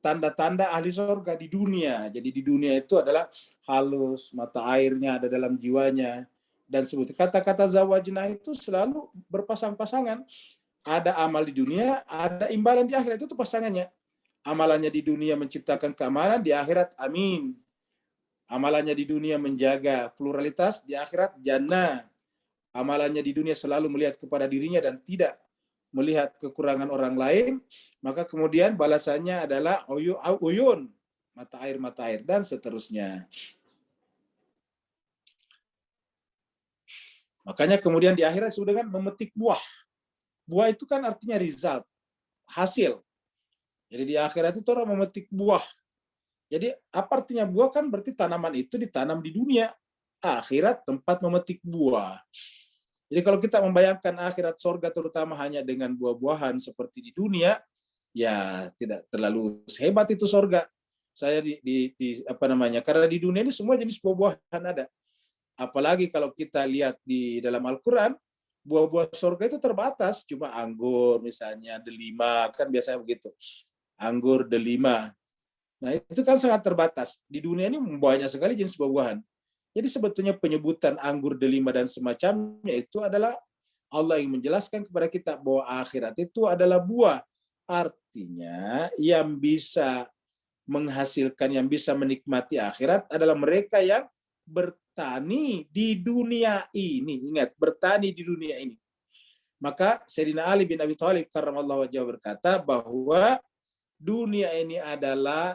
S1: tanda-tanda ahli surga di dunia. Jadi di dunia itu adalah halus, mata airnya ada dalam jiwanya. Dan sebut kata-kata zawajnah itu selalu berpasang-pasangan. Ada amal di dunia, ada imbalan di akhirat, itu pasangannya. Amalannya di dunia menciptakan keamanan, di akhirat amin. Amalannya di dunia menjaga pluralitas, di akhirat jannah. Amalannya di dunia selalu melihat kepada dirinya dan tidak melihat kekurangan orang lain, maka kemudian balasannya adalah uyun, mata air, dan seterusnya. Makanya kemudian di akhirat disebut dengan memetik buah. Buah itu kan artinya result, hasil. Jadi di akhirat itu orang memetik buah. Jadi apa artinya buah? Kan berarti tanaman itu ditanam di dunia. Akhirat tempat memetik buah. Jadi kalau kita membayangkan akhirat surga terutama hanya dengan buah-buahan seperti di dunia, ya tidak terlalu hebat itu surga. Saya karena di dunia ini semua jenis buah-buahan ada. Apalagi kalau kita lihat di dalam Al-Qur'an, buah-buah surga itu terbatas, cuma anggur misalnya delima, kan biasanya begitu. Anggur delima. Nah, itu kan sangat terbatas. Di dunia ini banyak sekali jenis buah-buahan. Jadi sebetulnya penyebutan anggur delima dan semacamnya itu adalah Allah yang menjelaskan kepada kita bahwa akhirat itu adalah buah. Artinya yang bisa menghasilkan, yang bisa menikmati akhirat adalah mereka yang bertani di dunia ini. Ingat, bertani di dunia ini. Maka Sayyidina Ali bin Abi Thalib karramallahu wajhahu berkata bahwa dunia ini adalah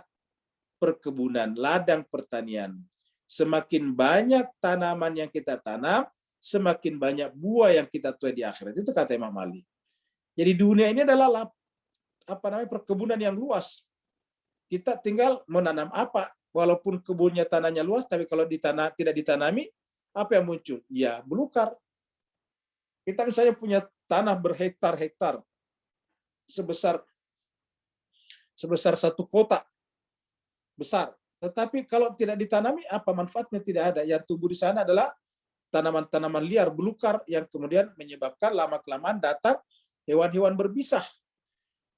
S1: perkebunan, ladang pertanian. Semakin banyak tanaman yang kita tanam, semakin banyak buah yang kita tuai di akhirat. Itu kata Imam Ali. Jadi dunia ini adalah perkebunan yang luas. Kita tinggal menanam apa, walaupun kebunnya tanahnya luas, tapi kalau tidak ditanami, apa yang muncul? Ya, belukar. Kita misalnya punya tanah berhektar-hektar, sebesar satu kota besar. Tetapi kalau tidak ditanami, apa manfaatnya? Tidak ada. Yang tumbuh di sana adalah tanaman-tanaman liar, belukar, yang kemudian menyebabkan lama-kelamaan datang hewan-hewan berbisa.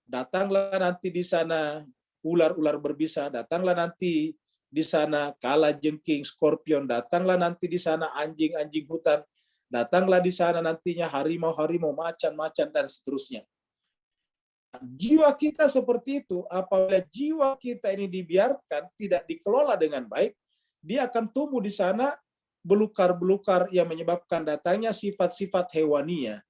S1: Datanglah nanti di sana ular-ular berbisa, datanglah nanti di sana kalajengking, skorpion, datanglah nanti di sana anjing-anjing hutan, datanglah di sana nantinya harimau-harimau, macan-macan, dan seterusnya. Jiwa kita seperti itu, apabila jiwa kita ini dibiarkan, tidak dikelola dengan baik, dia akan tumbuh di sana belukar-belukar yang menyebabkan datangnya sifat-sifat hewaniya,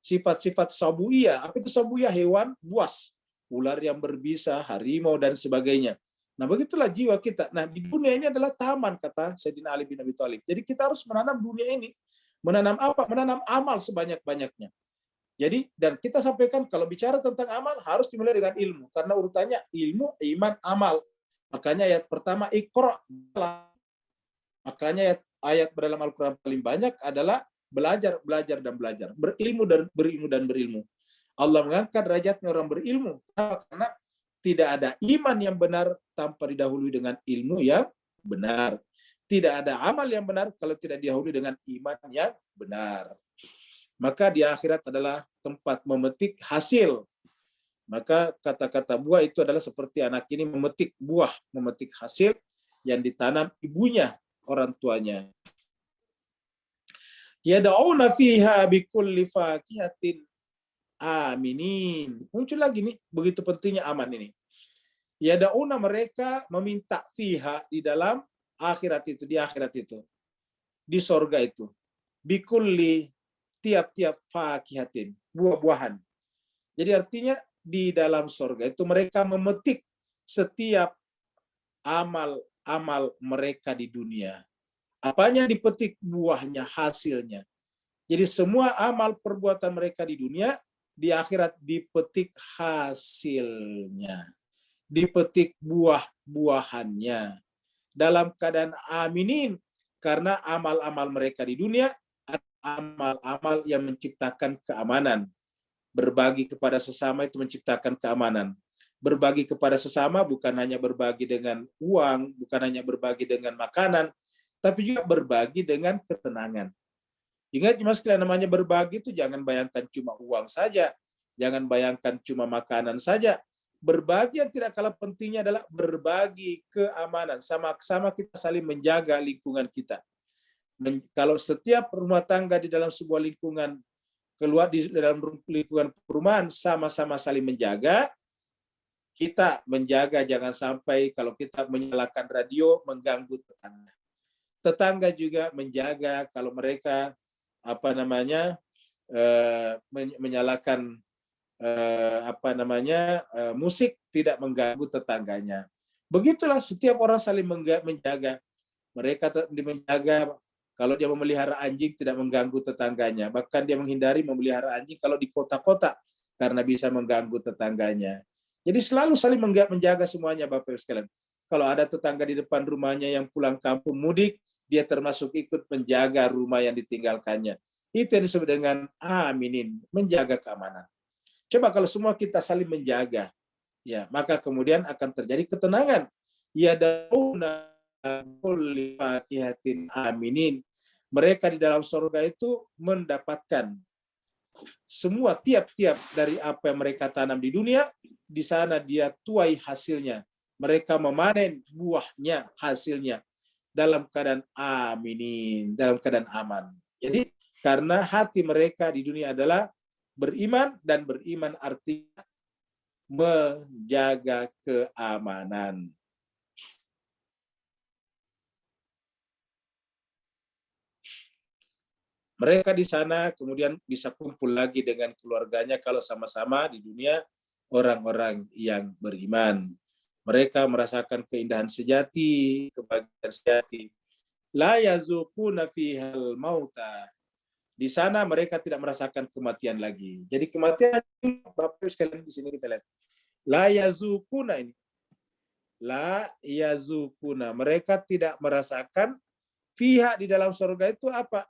S1: sifat-sifat sabuiyah. Apa itu sabuiyah? Hewan buas, ular yang berbisa, harimau, dan sebagainya. Nah, begitulah jiwa kita. Nah, di dunia ini adalah taman, kata Sayyidina Ali bin Abi Thalib. Jadi kita harus menanam dunia ini. Menanam apa? Menanam amal sebanyak-banyaknya. Jadi, dan kita sampaikan kalau bicara tentang amal harus dimulai dengan ilmu, karena urutannya ilmu, iman, amal. Makanya ayat pertama Iqra. Makanya ayat dalam Al-Quran paling banyak adalah belajar, belajar dan belajar, berilmu dan berilmu dan berilmu. Allah mengangkat derajatnya orang berilmu. Karena tidak ada iman yang benar tanpa didahului dengan ilmu yang benar. Tidak ada amal yang benar kalau tidak didahului dengan iman yang benar. Maka di akhirat adalah tempat memetik hasil. Maka kata-kata buah itu adalah seperti anak ini memetik buah, memetik hasil yang ditanam ibunya, orang tuanya. Yad'una fiha bikulli fakihatin aminin. Muncul lagi nih, begitu pentingnya aman ini. Yad'una, mereka meminta fiha, di dalam akhirat itu, di akhirat itu, di sorga itu. Bikulli, tiap-tiap fakihatin, buah-buahan. Jadi artinya di dalam sorga itu mereka memetik setiap amal mereka di dunia. Apanya dipetik? Buahnya, hasilnya. Jadi semua amal perbuatan mereka di dunia, di akhirat dipetik hasilnya. Dipetik buah-buahannya. Dalam keadaan aminin, karena amal-amal mereka di dunia amal-amal yang menciptakan keamanan. Berbagi kepada sesama itu menciptakan keamanan. Berbagi kepada sesama bukan hanya berbagi dengan uang, bukan hanya berbagi dengan makanan, tapi juga berbagi dengan ketenangan. Ingat mas sekalian, namanya berbagi itu jangan bayangkan cuma uang saja, jangan bayangkan cuma makanan saja. Berbagi yang tidak kalah pentingnya adalah berbagi keamanan. Sama-sama kita saling menjaga lingkungan kita. Kalau setiap rumah tangga di dalam sebuah lingkungan, keluar di dalam lingkungan perumahan sama-sama saling menjaga, kita menjaga jangan sampai kalau kita menyalakan radio mengganggu tetangga. Tetangga juga menjaga kalau mereka menyalakan musik tidak mengganggu tetangganya. Begitulah setiap orang saling menjaga. Mereka menjaga kalau dia memelihara anjing tidak mengganggu tetangganya. Bahkan dia menghindari memelihara anjing kalau di kota-kota karena bisa mengganggu tetangganya. Jadi selalu saling menjaga semuanya Bapak Ibu sekalian. Kalau ada tetangga di depan rumahnya yang pulang kampung mudik, dia termasuk ikut menjaga rumah yang ditinggalkannya. Itu yang disebut dengan aminin, menjaga keamanan. Coba kalau semua kita saling menjaga, ya maka kemudian akan terjadi ketenangan. Yad'una kulli fakihatin aminin. Mereka di dalam surga itu mendapatkan semua tiap-tiap dari apa yang mereka tanam di dunia, di sana dia tuai hasilnya. Mereka memanen buahnya, hasilnya dalam keadaan aminin, dalam keadaan aman. Jadi karena hati mereka di dunia adalah beriman, dan beriman artinya menjaga keamanan. Mereka di sana kemudian bisa kumpul lagi dengan keluarganya kalau sama-sama di dunia orang-orang yang beriman. Mereka merasakan keindahan sejati, kebahagiaan sejati. La yazuquna fihal mauta. Di sana mereka tidak merasakan kematian lagi. Jadi kematian, Bapak sekalian di sini kita lihat. La yazuquna ini. La yazuquna. Mereka tidak merasakan fiha di dalam surga itu apa?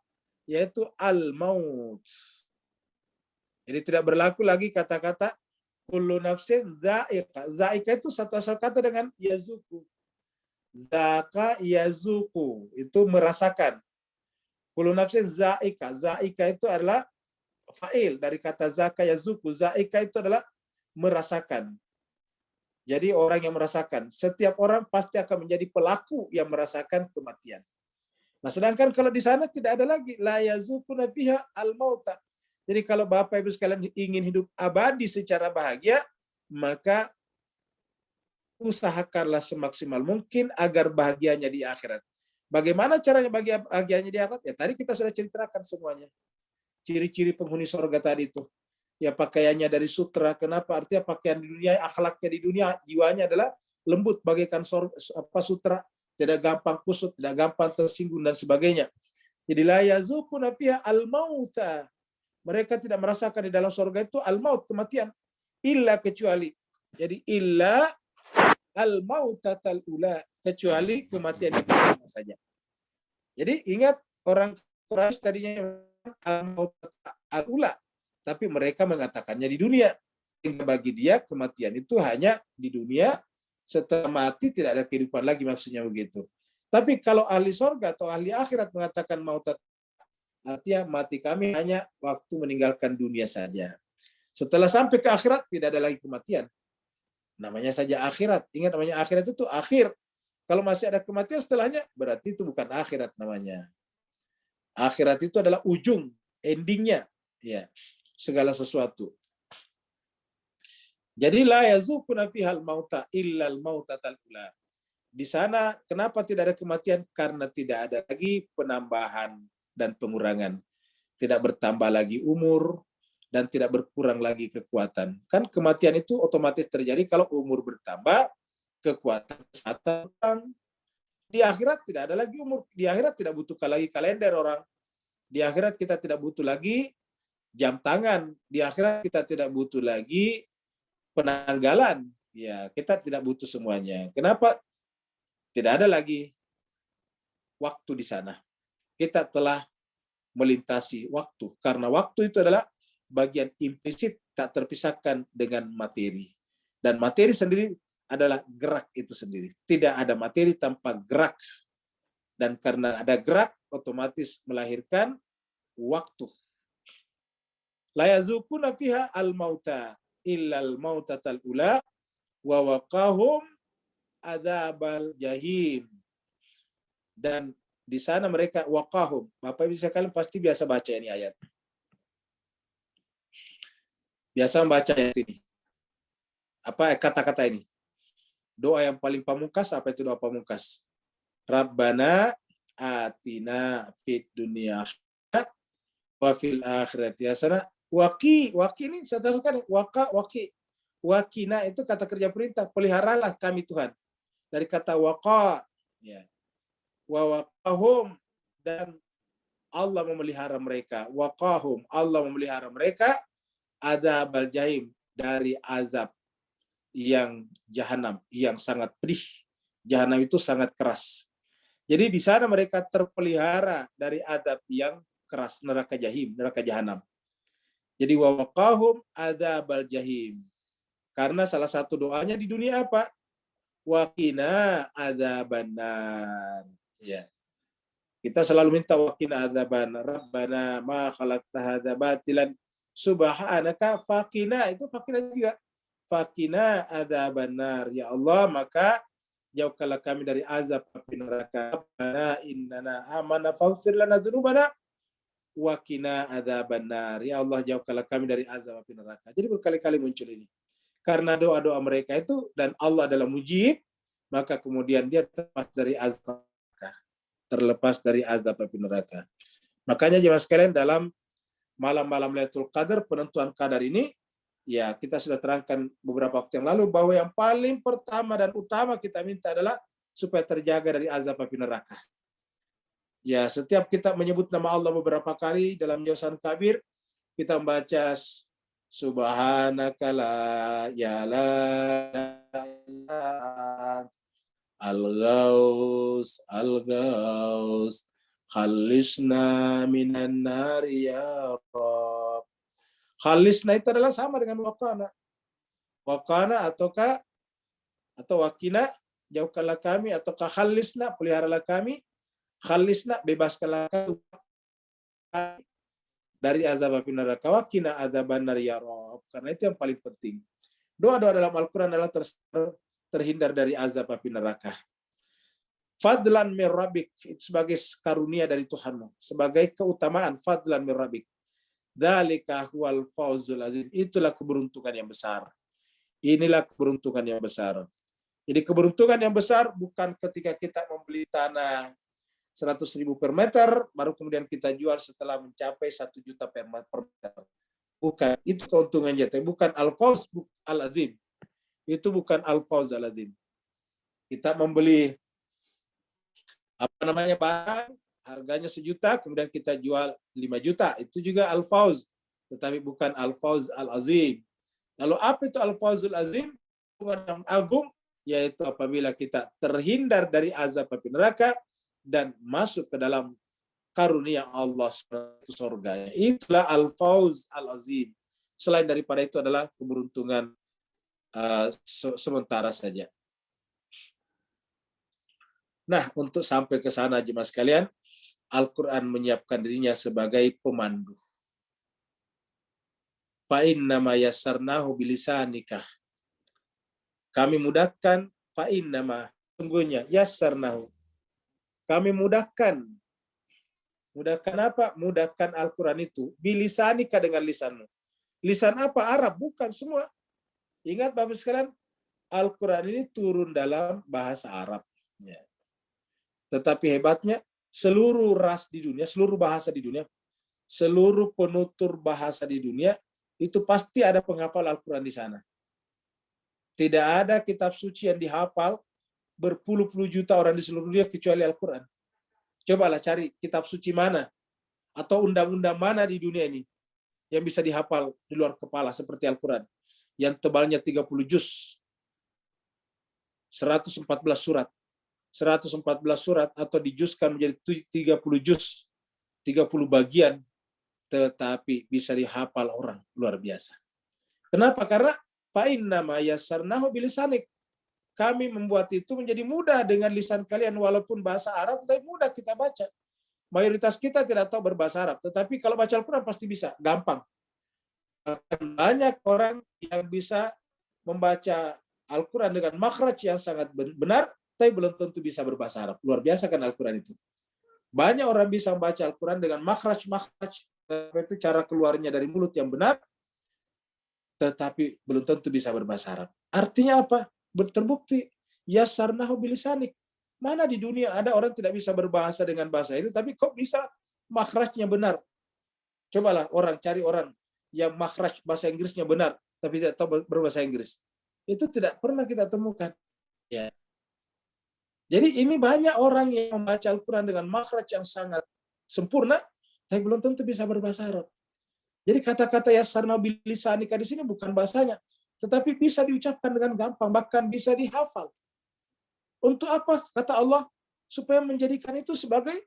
S1: Yaitu al-maut. Jadi tidak berlaku lagi kata-kata kullu nafsin za'iqah. Za'iqah itu satu asal kata dengan yazuku. Zaka yazuku, itu merasakan. Kullu nafsin za'iqah. Za'iqah itu adalah fa'il dari kata zaka yazuku. Za'iqah itu adalah merasakan. Jadi orang yang merasakan. Setiap orang pasti akan menjadi pelaku yang merasakan kematian. Nah, sedangkan kalau di sana tidak ada lagi la yazuquna fiha al-mauta. Jadi kalau Bapak Ibu sekalian ingin hidup abadi secara bahagia, maka usahakanlah semaksimal mungkin agar bahagianya di akhirat. Bagaimana caranya bahagianya di akhirat? Ya tadi kita sudah ceritakan semuanya. Ciri-ciri penghuni surga tadi itu. Ya pakaiannya dari sutra. Kenapa? Artinya pakaian di dunia, akhlaknya di dunia, jiwanya adalah lembut bagaikan sutra. Tidak gampang kusut, tidak gampang tersinggung dan sebagainya. Jadi la yazuquna fiha al-mauta. Mereka tidak merasakan di dalam surga itu al-maut, kematian. Illa kecuali. Jadi illa al-mautatal ula, kecuali kematian yang pertama saja. Jadi ingat, orang Quraisy tadinya al-mautatal ula, tapi mereka mengatakannya di dunia. Sehingga bagi dia kematian itu hanya di dunia, setelah mati tidak ada kehidupan lagi, maksudnya begitu. Tapi kalau ahli sorga atau ahli akhirat mengatakan mautat, artinya mati kami hanya waktu meninggalkan dunia saja. Setelah sampai ke akhirat tidak ada lagi kematian. Namanya saja akhirat. Ingat, namanya akhirat itu akhir. Kalau masih ada kematian setelahnya, berarti itu bukan akhirat namanya. Akhirat itu adalah ujung, endingnya, ya, segala sesuatu. Jadi la yazukuna fihal mauta illal mautatal ula. Di sana kenapa tidak ada kematian? Karena tidak ada lagi penambahan dan pengurangan. Tidak bertambah lagi umur dan tidak berkurang lagi kekuatan. Kan kematian itu otomatis terjadi kalau umur bertambah, kekuatan kesehatan. Di akhirat tidak ada lagi umur. Di akhirat tidak butuh lagi kalender orang. Di akhirat kita tidak butuh lagi jam tangan. Di akhirat kita tidak butuh lagi penanggalan. Ya, kita tidak butuh semuanya. Kenapa? Tidak ada lagi waktu di sana. Kita telah melintasi waktu. Karena waktu itu adalah bagian implisit tak terpisahkan dengan materi. Dan materi sendiri adalah gerak itu sendiri. Tidak ada materi tanpa gerak. Dan karena ada gerak, otomatis melahirkan waktu. La yazukuna fiha al-mauta illal mautatal ula wa waqahum adzabal jahim. Dan di sana mereka waqahum. Bapak Ibu sekalian pasti biasa baca ini ayat. Biasa membaca ayat ini. Apa kata-kata ini? Doa yang paling pamungkas, apa itu doa pamungkas? Rabbana atina fid dunya wa fil akhirati hasanah waqi ini saya teruskan waqina itu kata kerja perintah, peliharalah kami Tuhan. Dari kata waqa, ya. Wa waqahum, dan Allah memelihara mereka. Waqahum, Allah memelihara mereka adzabal jahim, dari azab yang jahanam, yang sangat pedih. Jahanam itu sangat keras. Jadi di sana mereka terpelihara dari azab yang keras, neraka jahim, neraka jahanam. Jadi wa waqahum adzabal jahim. Karena salah satu doanya di dunia apa? Waqina adzabannar. Ya. Kita selalu minta waqina adzabannar. Rabbana ma khalaqta hadza batilan subhanaka faqina, itu faqina juga. Faqina adzabannar. Ya Allah, maka jauhkanlah kami dari azab api neraka. Rabbana innana amana faghfir lana dzunubana wa qina adzabannar. Ya Allah, jauhkanlah kami dari azab api neraka. Jadi berkali-kali muncul ini. Karena doa-doa mereka itu dan Allah adalah mujib, maka kemudian dia terlepas dari azab neraka. Terlepas dari azab api neraka. Makanya jemaah sekalian, dalam malam-malam Lailatul Qadar, penentuan qadar ini, ya kita sudah terangkan beberapa waktu yang lalu bahwa yang paling pertama dan utama kita minta adalah supaya terjaga dari azab api neraka. Ya, setiap kita menyebut nama Allah beberapa kali dalam Jawsan Kabir, kita membaca Subhanaka la ya la al-ghaus al-ghaus khalisna minan nar ya Rabb. Khalisna itu adalah sama dengan waqana. Waqana ataukah atau waqina, jauhkanlah kami, ataukah khalisna, peliharalah kami. Khalisna, bebaskanlah kami dari azab api neraka. Waqina adzabannar ya Rabb. Karena itu yang paling penting. Doa-doa dalam Al-Quran adalah terhindar dari azab api neraka. Fadlan min rabbik, itu sebagai karunia dari Tuhanmu, sebagai keutamaan. Fadlan min rabbik. Dzalika huwal fawzul azim. Itulah keberuntungan yang besar. Inilah keberuntungan yang besar. Jadi keberuntungan yang besar bukan ketika kita membeli tanah 100.000 per meter, baru kemudian kita jual setelah mencapai 1 juta per meter. Bukan, itu keuntungannya. Bukan al-fawz al-azim. Itu bukan al-fawz al-azim. Kita membeli barang, harganya 1 juta, kemudian kita jual 5 juta. Itu juga al-fawz. Tetapi bukan al-fawz al-azim. Lalu apa itu al-fawzul azim? Keuntungan yang agung yaitu apabila kita terhindar dari azab api neraka dan masuk ke dalam karunia Allah seperti surga. Itulah al-fauz al-azim. Selain daripada itu adalah keberuntungan sementara saja. Nah, untuk sampai ke sana jemaah sekalian, Al-Quran menyiapkan dirinya sebagai pemandu. Fa'innama yassarnahu bilisanika. Kami mudahkan, fa'innama, sungguhnya, yassarnahu. Kami mudahkan. Mudahkan apa? Mudahkan Al-Quran itu. Bilisanika dengan lisanmu. Lisan apa? Arab, bukan semua. Ingat Bapak sekalian, Al-Quran ini turun dalam bahasa Arab. Ya. Tetapi hebatnya, seluruh ras di dunia, seluruh bahasa di dunia, seluruh penutur bahasa di dunia, itu pasti ada penghafal Al-Quran di sana. Tidak ada kitab suci yang dihafal berpuluh-puluh juta orang di seluruh dunia kecuali Al-Quran. Cobalah cari kitab suci mana atau undang-undang mana di dunia ini yang bisa dihafal di luar kepala seperti Al-Quran. Yang tebalnya 30 juz, 114 surat. 114 surat atau dijuzkan menjadi 30 juz, 30 bagian, tetapi bisa dihafal orang luar biasa. Kenapa? Karena fa'innama yassarnahu bilisanik. Kami membuat itu menjadi mudah dengan lisan kalian, walaupun bahasa Arab, tapi mudah kita baca. Mayoritas kita tidak tahu berbahasa Arab, tetapi kalau baca Al-Quran pasti bisa, gampang. Banyak orang yang bisa membaca Al-Quran dengan makhraj yang sangat benar, tapi belum tentu bisa berbahasa Arab. Luar biasa kan Al-Quran itu. Banyak orang bisa membaca Al-Quran dengan makhraj, itu cara keluarnya dari mulut yang benar, tetapi belum tentu bisa berbahasa Arab. Artinya apa? Terbukti, yassarnahu bilisanik. Mana di dunia ada orang tidak bisa berbahasa dengan bahasa itu, tapi kok bisa makhrajnya benar? Cobalah cari orang yang makhraj bahasa Inggrisnya benar, tapi tidak tahu berbahasa Inggris. Itu tidak pernah kita temukan. Ya. Jadi ini banyak orang yang membaca Al-Quran dengan makhraj yang sangat sempurna, tapi belum tentu bisa berbahasa Arab. Jadi kata-kata yassarnahu bilisanika di sini bukan bahasanya, tetapi bisa diucapkan dengan gampang, bahkan bisa dihafal. Untuk apa? Kata Allah, supaya menjadikan itu sebagai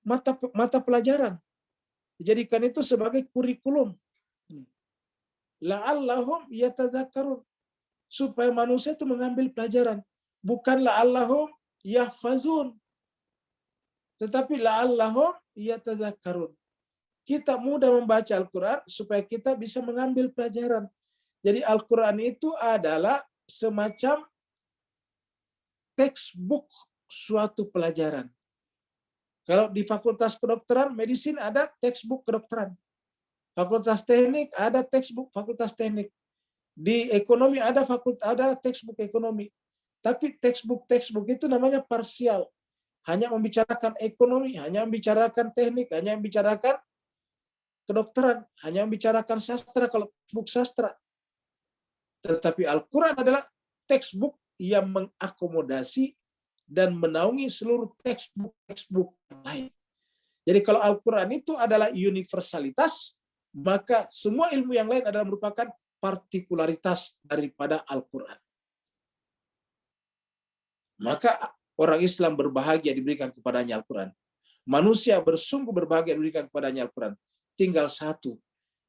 S1: mata pelajaran. Dijadikan itu sebagai kurikulum. La'allahum yatadzakkarun. Supaya manusia itu mengambil pelajaran. Bukan la'allahum yahfazun. Tetapi la'allahum yatadzakkarun. Kita mudah membaca Al-Quran supaya kita bisa mengambil pelajaran. Jadi Al-Quran itu adalah semacam textbook suatu pelajaran. Kalau di Fakultas Kedokteran, Medicine ada textbook kedokteran. Fakultas Teknik ada textbook Fakultas Teknik. Di ekonomi ada textbook ekonomi. Tapi textbook itu namanya parsial. Hanya membicarakan ekonomi, hanya membicarakan teknik, hanya membicarakan kedokteran, hanya membicarakan sastra kalau textbook sastra. Tetapi Al-Quran adalah textbook yang mengakomodasi dan menaungi seluruh textbook yang lain. Jadi kalau Al-Quran itu adalah universalitas, maka semua ilmu yang lain adalah merupakan partikularitas daripada Al-Quran. Maka orang Islam berbahagia diberikan kepadanya Al-Quran. Manusia bersungguh berbahagia diberikan kepadanya Al-Quran. Tinggal satu,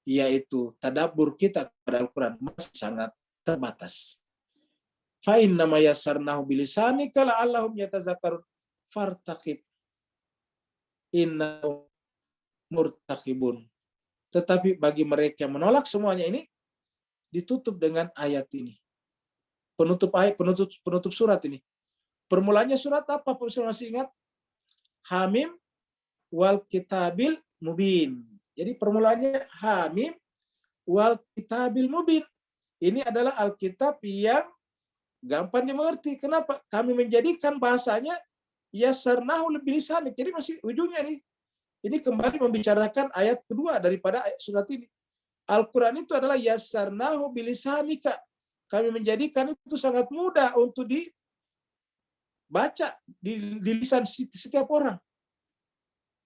S1: yaitu tadabbur kita kepada Al-Quran masih sangat terbatas. Fa'innama yassarnahu bilisanika la'allahum yatadzakkarun fartaqib innahu murtaqibun. Tetapi bagi mereka yang menolak semuanya ini ditutup dengan ayat ini. Penutup surat ini. Permulanya surat apa? Masih ingat? Hamim wal kitabil mubin. Jadi permulanya Hamim wal kitabil mubin. Ini adalah Alkitab yang gampang dimengerti. Kenapa? Kami menjadikan bahasanya yassarnahu bilisanik. Jadi masih ujungnya nih. Ini kembali membicarakan ayat kedua daripada surat ini. Al-Quran itu adalah yassarnahu bilisanika. Kami menjadikan itu sangat mudah untuk dibaca di lisan setiap orang.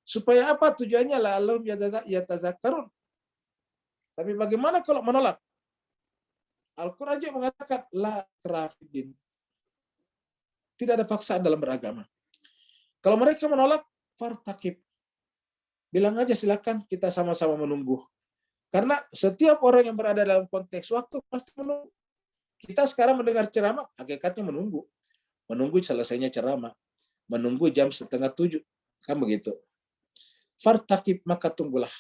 S1: Supaya apa tujuannya? La'allahum yatadzakkarun. Tapi bagaimana kalau menolak? Al-Quran juga mengatakan la ikraha fiddin. Tidak ada paksaan dalam beragama. Kalau mereka menolak, fartakib. Bilang aja silakan, kita sama-sama menunggu. Karena setiap orang yang berada dalam konteks waktu pasti menunggu. Kita sekarang mendengar ceramah, hakikatnya menunggu. Menunggu selesainya ceramah. Menunggu jam 6:30. Kan begitu. Fartakib, maka tunggulah.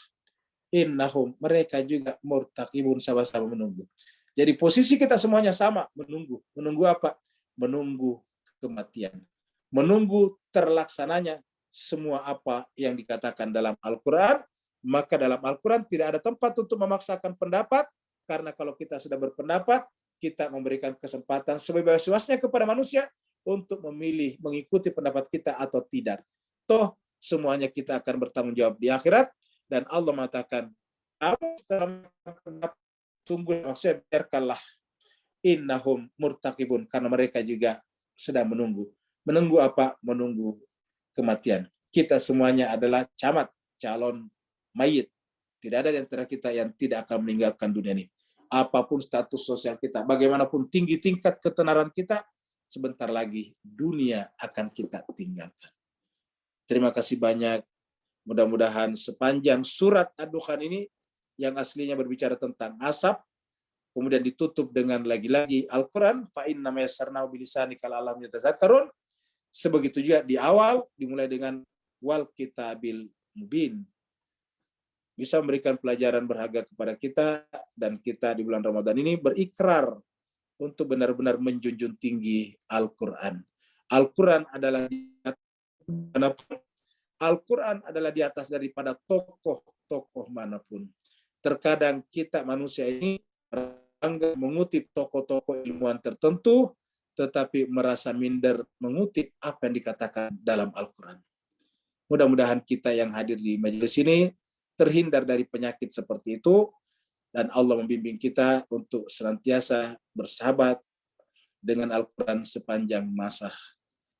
S1: Innahum, mereka juga murtaqibun, sama-sama menunggu. Jadi posisi kita semuanya sama, menunggu. Menunggu apa? Menunggu kematian. Menunggu terlaksananya semua apa yang dikatakan dalam Al-Quran. Maka dalam Al-Quran tidak ada tempat untuk memaksakan pendapat, karena kalau kita sudah berpendapat, kita memberikan kesempatan sebebas-bebasnya kepada manusia untuk memilih mengikuti pendapat kita atau tidak. Toh semuanya kita akan bertanggung jawab di akhirat, dan Allah mengatakan, tunggu, maksudnya biarkanlah, innahum murtaqibun, karena mereka juga sedang menunggu. Menunggu apa? Menunggu kematian. Kita semuanya adalah camat, calon mayit. Tidak ada di antara kita yang tidak akan meninggalkan dunia ini. Apapun status sosial kita, bagaimanapun tinggi tingkat ketenaran kita, sebentar lagi dunia akan kita tinggalkan. Terima kasih banyak. Mudah-mudahan sepanjang surat Ad-Dukhan ini, yang aslinya berbicara tentang asap, kemudian ditutup dengan lagi-lagi Al-Quran, فَإِنَّمَا يَسَّرْنَاهُ بِلِسَانِكَ لَعَلَّهُمْ يَتَذَكَّرُونَ. Sebegitu juga di awal dimulai dengan wal kitabil mubin. Bisa memberikan pelajaran berharga kepada kita, dan kita di bulan Ramadan ini berikrar untuk benar-benar menjunjung tinggi Al-Quran. Al-Quran adalah Al-Quran adalah di atas daripada tokoh-tokoh manapun. Terkadang kita manusia ini mengutip tokoh-tokoh ilmuwan tertentu, tetapi merasa minder mengutip apa yang dikatakan dalam Al-Quran. Mudah-mudahan kita yang hadir di majelis ini terhindar dari penyakit seperti itu, dan Allah membimbing kita untuk senantiasa bersahabat dengan Al-Quran sepanjang masa.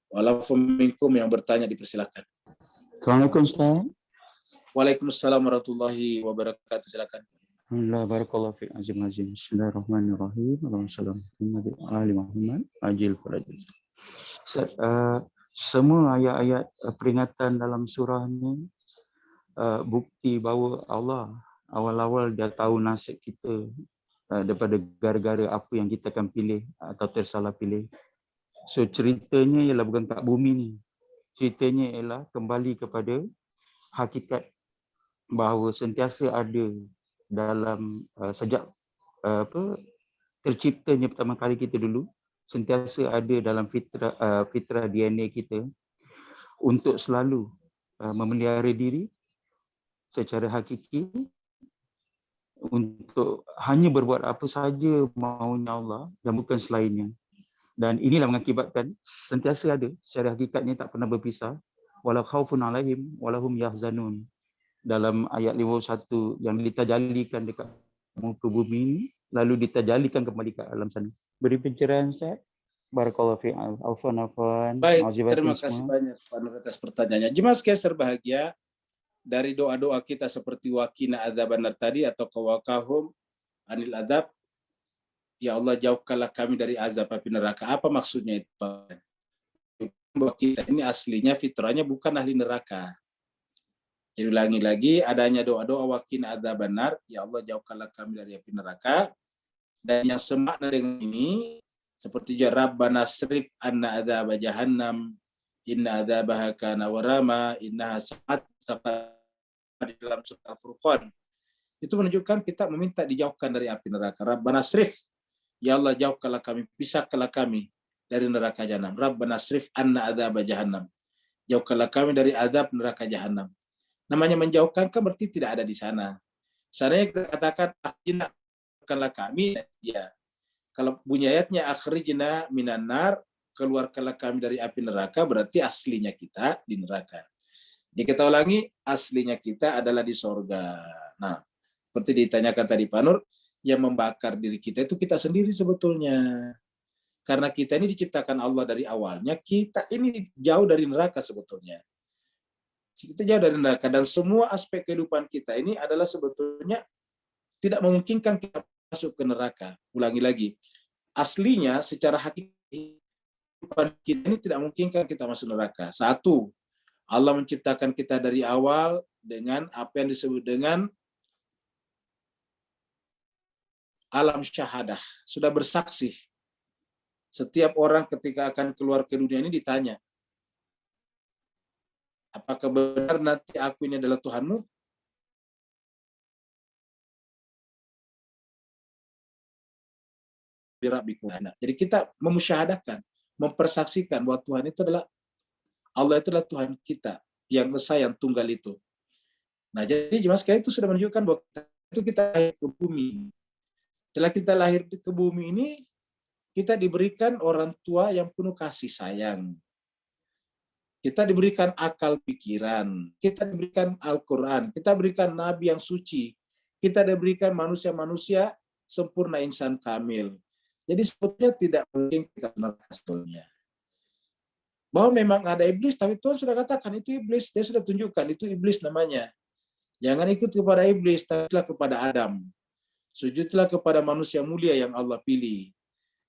S1: Walaupun yang bertanya dipersilakan.
S7: Assalamualaikum Ustaz.
S1: Waalaikumsalam warahmatullahi wabarakatuh. Silakan.
S7: Alhamdulillah, barakallahu fiik, azim. Bismillahirrahmanirrahim. Allahumma ajil farajil. Ustaz, semua ayat-ayat peringatan dalam surah ni bukti bahawa Allah awal-awal dia tahu nasib kita daripada gara-gara apa yang kita akan pilih atau tersalah pilih. So ceritanya ialah bukan kat bumi ni. Ceritanya ialah kembali kepada hakikat bahawa sentiasa ada dalam sejak terciptanya pertama kali kita dulu, sentiasa ada dalam fitrah DNA kita untuk selalu memelihara diri secara hakiki, untuk hanya berbuat apa sahaja maunya Allah dan bukan selainnya. Dan inilah mengakibatkan sentiasa ada secara hakikatnya, tak pernah berpisah. Wala khaufun alaihim walahum yahzanun. Dalam ayat 51 yang ditajalikan dekat muka bumi ini, lalu ditajalikan kembali ke alam sana. Beri pencerahan Ustaz. Barakallahu fiik. Afwan.
S1: Baik, terima kasih banyak Pak Nur atas pertanyaannya. Jemaah sekalian berbahagia, dari doa-doa kita seperti wakina adzabannar tadi atau kawakahum anil adzab, ya Allah jauhkanlah kami dari azab api neraka. Apa maksudnya itu? Bahwa kita ini aslinya fitrahnya bukan ahli neraka. Jadi ulangi lagi, adanya doa-doa wakina adzabannar, ya Allah jauhkanlah kami dari api neraka. Dan yang semakna dengan ini seperti Rabbana srif anna adzab jahannam inna adzabaha kana warama innaha sa'at di dalam surah Al-Furqan. Itu menunjukkan kita meminta dijauhkan dari api neraka. Rabbana srif, ya Allah jauhkanlah kami, pisahkanlah kami dari neraka jahanam. Rabbana srif anna adzab jahannam, jauhkanlah kami dari azab neraka jahanam. Namanya menjauhkan kan berarti tidak ada di sana. Seandainya kita katakan akhrijna, keluarkanlah kami, ya. Kalau bunyi ayatnya akhrijna minan nar, keluarkanlah kami dari api neraka, berarti aslinya kita di neraka. Jadi kita ulangi, aslinya kita adalah di sorga. Nah, seperti ditanyakan tadi Pak Nur, yang membakar diri kita itu kita sendiri sebetulnya. Karena kita ini diciptakan Allah dari awalnya, kita ini jauh dari neraka sebetulnya. Kita jauh dari neraka, dan semua aspek kehidupan kita ini adalah sebetulnya tidak memungkinkan kita masuk ke neraka. Ulangi lagi, aslinya secara hakiki kita ini tidak memungkinkan kita masuk neraka. Satu, Allah menciptakan kita dari awal dengan apa yang disebut dengan alam syahadah. Sudah bersaksi. Setiap orang ketika akan keluar ke dunia ini ditanya, apakah benar nanti aku ini adalah Tuhanmu? Jadi kita memusyahadahkan, mempersaksikan bahwa Tuhan itu adalah Allah, itu adalah Tuhan kita yang esa, yang tunggal itu. Nah, jadi jemaah sekalian, itu sudah menunjukkan bahwa kita lahir ke bumi. Setelah kita lahir ke bumi ini, kita diberikan orang tua yang penuh kasih sayang. Kita diberikan akal pikiran, kita diberikan Al-Quran, kita diberikan Nabi yang suci, kita diberikan manusia-manusia sempurna, insan kamil. Jadi sebetulnya tidak mungkin kita neraka sebetulnya. Bahwa memang ada iblis, tapi Tuhan sudah katakan itu iblis, dia sudah tunjukkan itu iblis namanya. Jangan ikut kepada iblis, taatlah kepada Adam. Sujudlah kepada manusia mulia yang Allah pilih.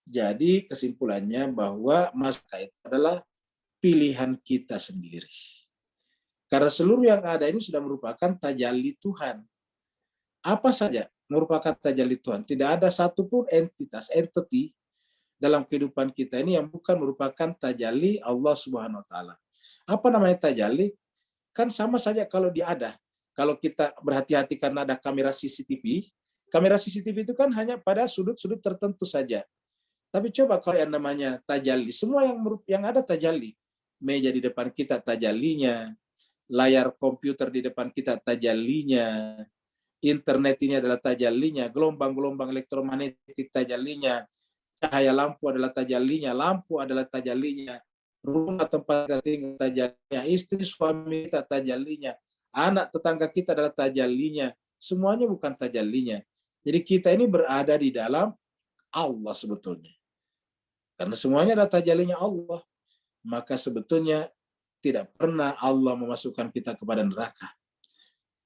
S1: Jadi kesimpulannya bahwa masalah itu adalah pilihan kita sendiri. Karena seluruh yang ada ini sudah merupakan tajalli Tuhan. Apa saja merupakan tajalli Tuhan. Tidak ada satupun entity dalam kehidupan kita ini yang bukan merupakan tajalli Allah Subhanahu wa taala. Apa namanya tajalli? Kan sama saja kalau dia ada. Kalau kita berhati-hati karena ada kamera CCTV itu kan hanya pada sudut-sudut tertentu saja. Tapi coba kalau yang namanya tajalli, semua yang ada tajalli. Meja di depan kita tajallinya, layar komputer di depan kita tajallinya, internet ini adalah tajallinya, gelombang-gelombang elektromagnetik tajallinya, cahaya lampu adalah tajallinya, lampu adalah tajallinya, rumah tempat kita tinggal tajallinya, istri suami kita tajallinya, anak tetangga kita adalah tajallinya, semuanya bukan tajallinya. Jadi kita ini berada di dalam Allah sebetulnya. Karena semuanya adalah tajallinya Allah. Maka sebetulnya tidak pernah Allah memasukkan kita kepada neraka.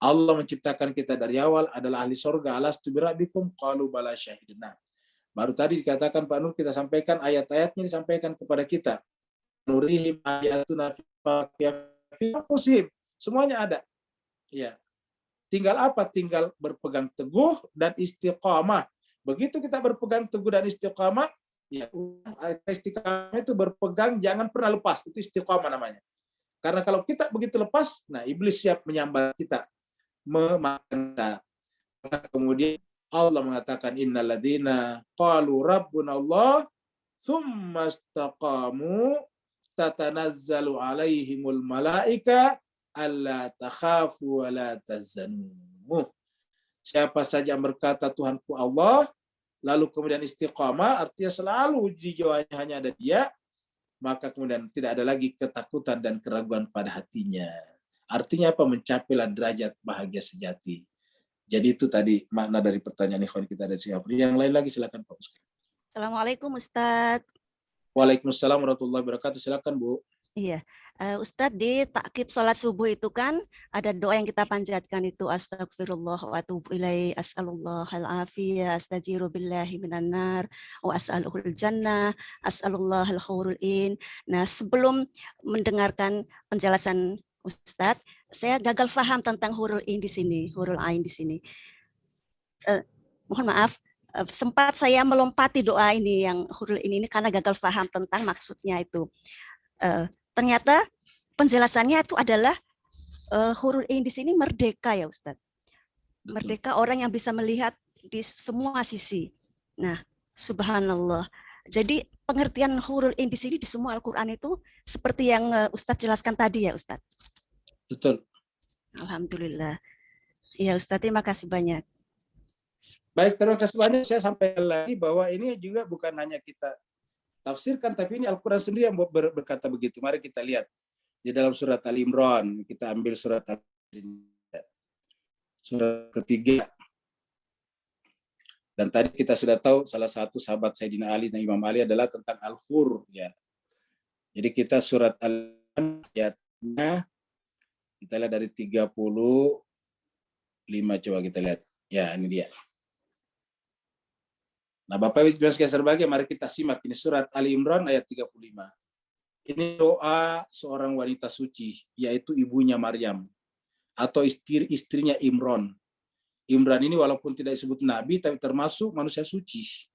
S1: Allah menciptakan kita dari awal adalah ahli surga. Alastu birabbikum qalu bala syahidna. Baru tadi dikatakan Pak Nur, kita sampaikan ayat-ayatnya, disampaikan kepada kita. Nurihim ayatuna fi anfusihim. Semuanya ada. Ya. Tinggal apa? Tinggal berpegang teguh dan istiqamah. Begitu kita berpegang teguh dan istiqamah, ya, istiqamah itu berpegang, jangan pernah lepas. Itu istiqamah namanya. Karena kalau kita begitu lepas, nah iblis siap menyambar kita, memakan kita. Kemudian Allah mengatakan innalladzina qalu rabbuna Allah tsumma istaqamu tatanazzalu alaihimul malaika alla takhafu wa la tahzanu. Siapa saja yang berkata Tuhanku Allah, lalu kemudian istiqamah, artinya selalu di jiwanya hanya ada Dia, maka kemudian tidak ada lagi ketakutan dan keraguan pada hatinya. Artinya apa? Mencapailah derajat bahagia sejati. Jadi itu tadi makna dari pertanyaan ikhwan kita dari Singapura. Yang lain lagi silakan Pak Ustaz.
S8: Assalamualaikum Ustadz.
S1: Waalaikumsalam warahmatullahi wabarakatuh. Silakan Bu.
S8: Iya, Ustadz, di takkib sholat subuh itu kan ada doa yang kita panjatkan itu astagfirullah wa atubu ilaihi as'alullahal afiyah astajiru billahi minan nar wa as'aluhul jannah as'alullahal khurul in. Nah, sebelum mendengarkan penjelasan Ustadz, saya gagal paham tentang hurul in di sini, hurul ain di sini. Mohon maaf, sempat saya melompati doa ini yang hurul ini karena gagal paham tentang maksudnya itu. Ternyata penjelasannya itu adalah hurul in di sini merdeka ya Ustadz. Merdeka, orang yang bisa melihat di semua sisi. Nah, subhanallah. Jadi pengertian hurul in di sini di semua Al-Quran itu seperti yang Ustadz jelaskan tadi ya Ustadz.
S1: Betul.
S8: Alhamdulillah. Ya Ustadz, terima kasih banyak.
S1: Baik, terima kasih banyak. Saya sampaikan lagi bahwa ini juga bukan hanya kita tafsirkan, tapi ini Al-Quran sendiri yang berkata begitu. Mari kita lihat di dalam surat Al-Imran. Kita ambil surat ketiga. Dan tadi kita sudah tahu salah satu sahabat Sayyidina Ali dan Imam Ali adalah tentang Al-Hur. Ya. Jadi kita surat Al-Imran ayatnya, kita lihat dari 35, coba kita lihat. Ya, ini dia. Nah, Bapak Ibu sekalian berbahagia, mari kita simak ini surat Ali Imran ayat 35. Ini doa seorang wanita suci, yaitu ibunya Maryam atau istrinya Imran. Imran ini walaupun tidak disebut nabi tapi termasuk manusia suci.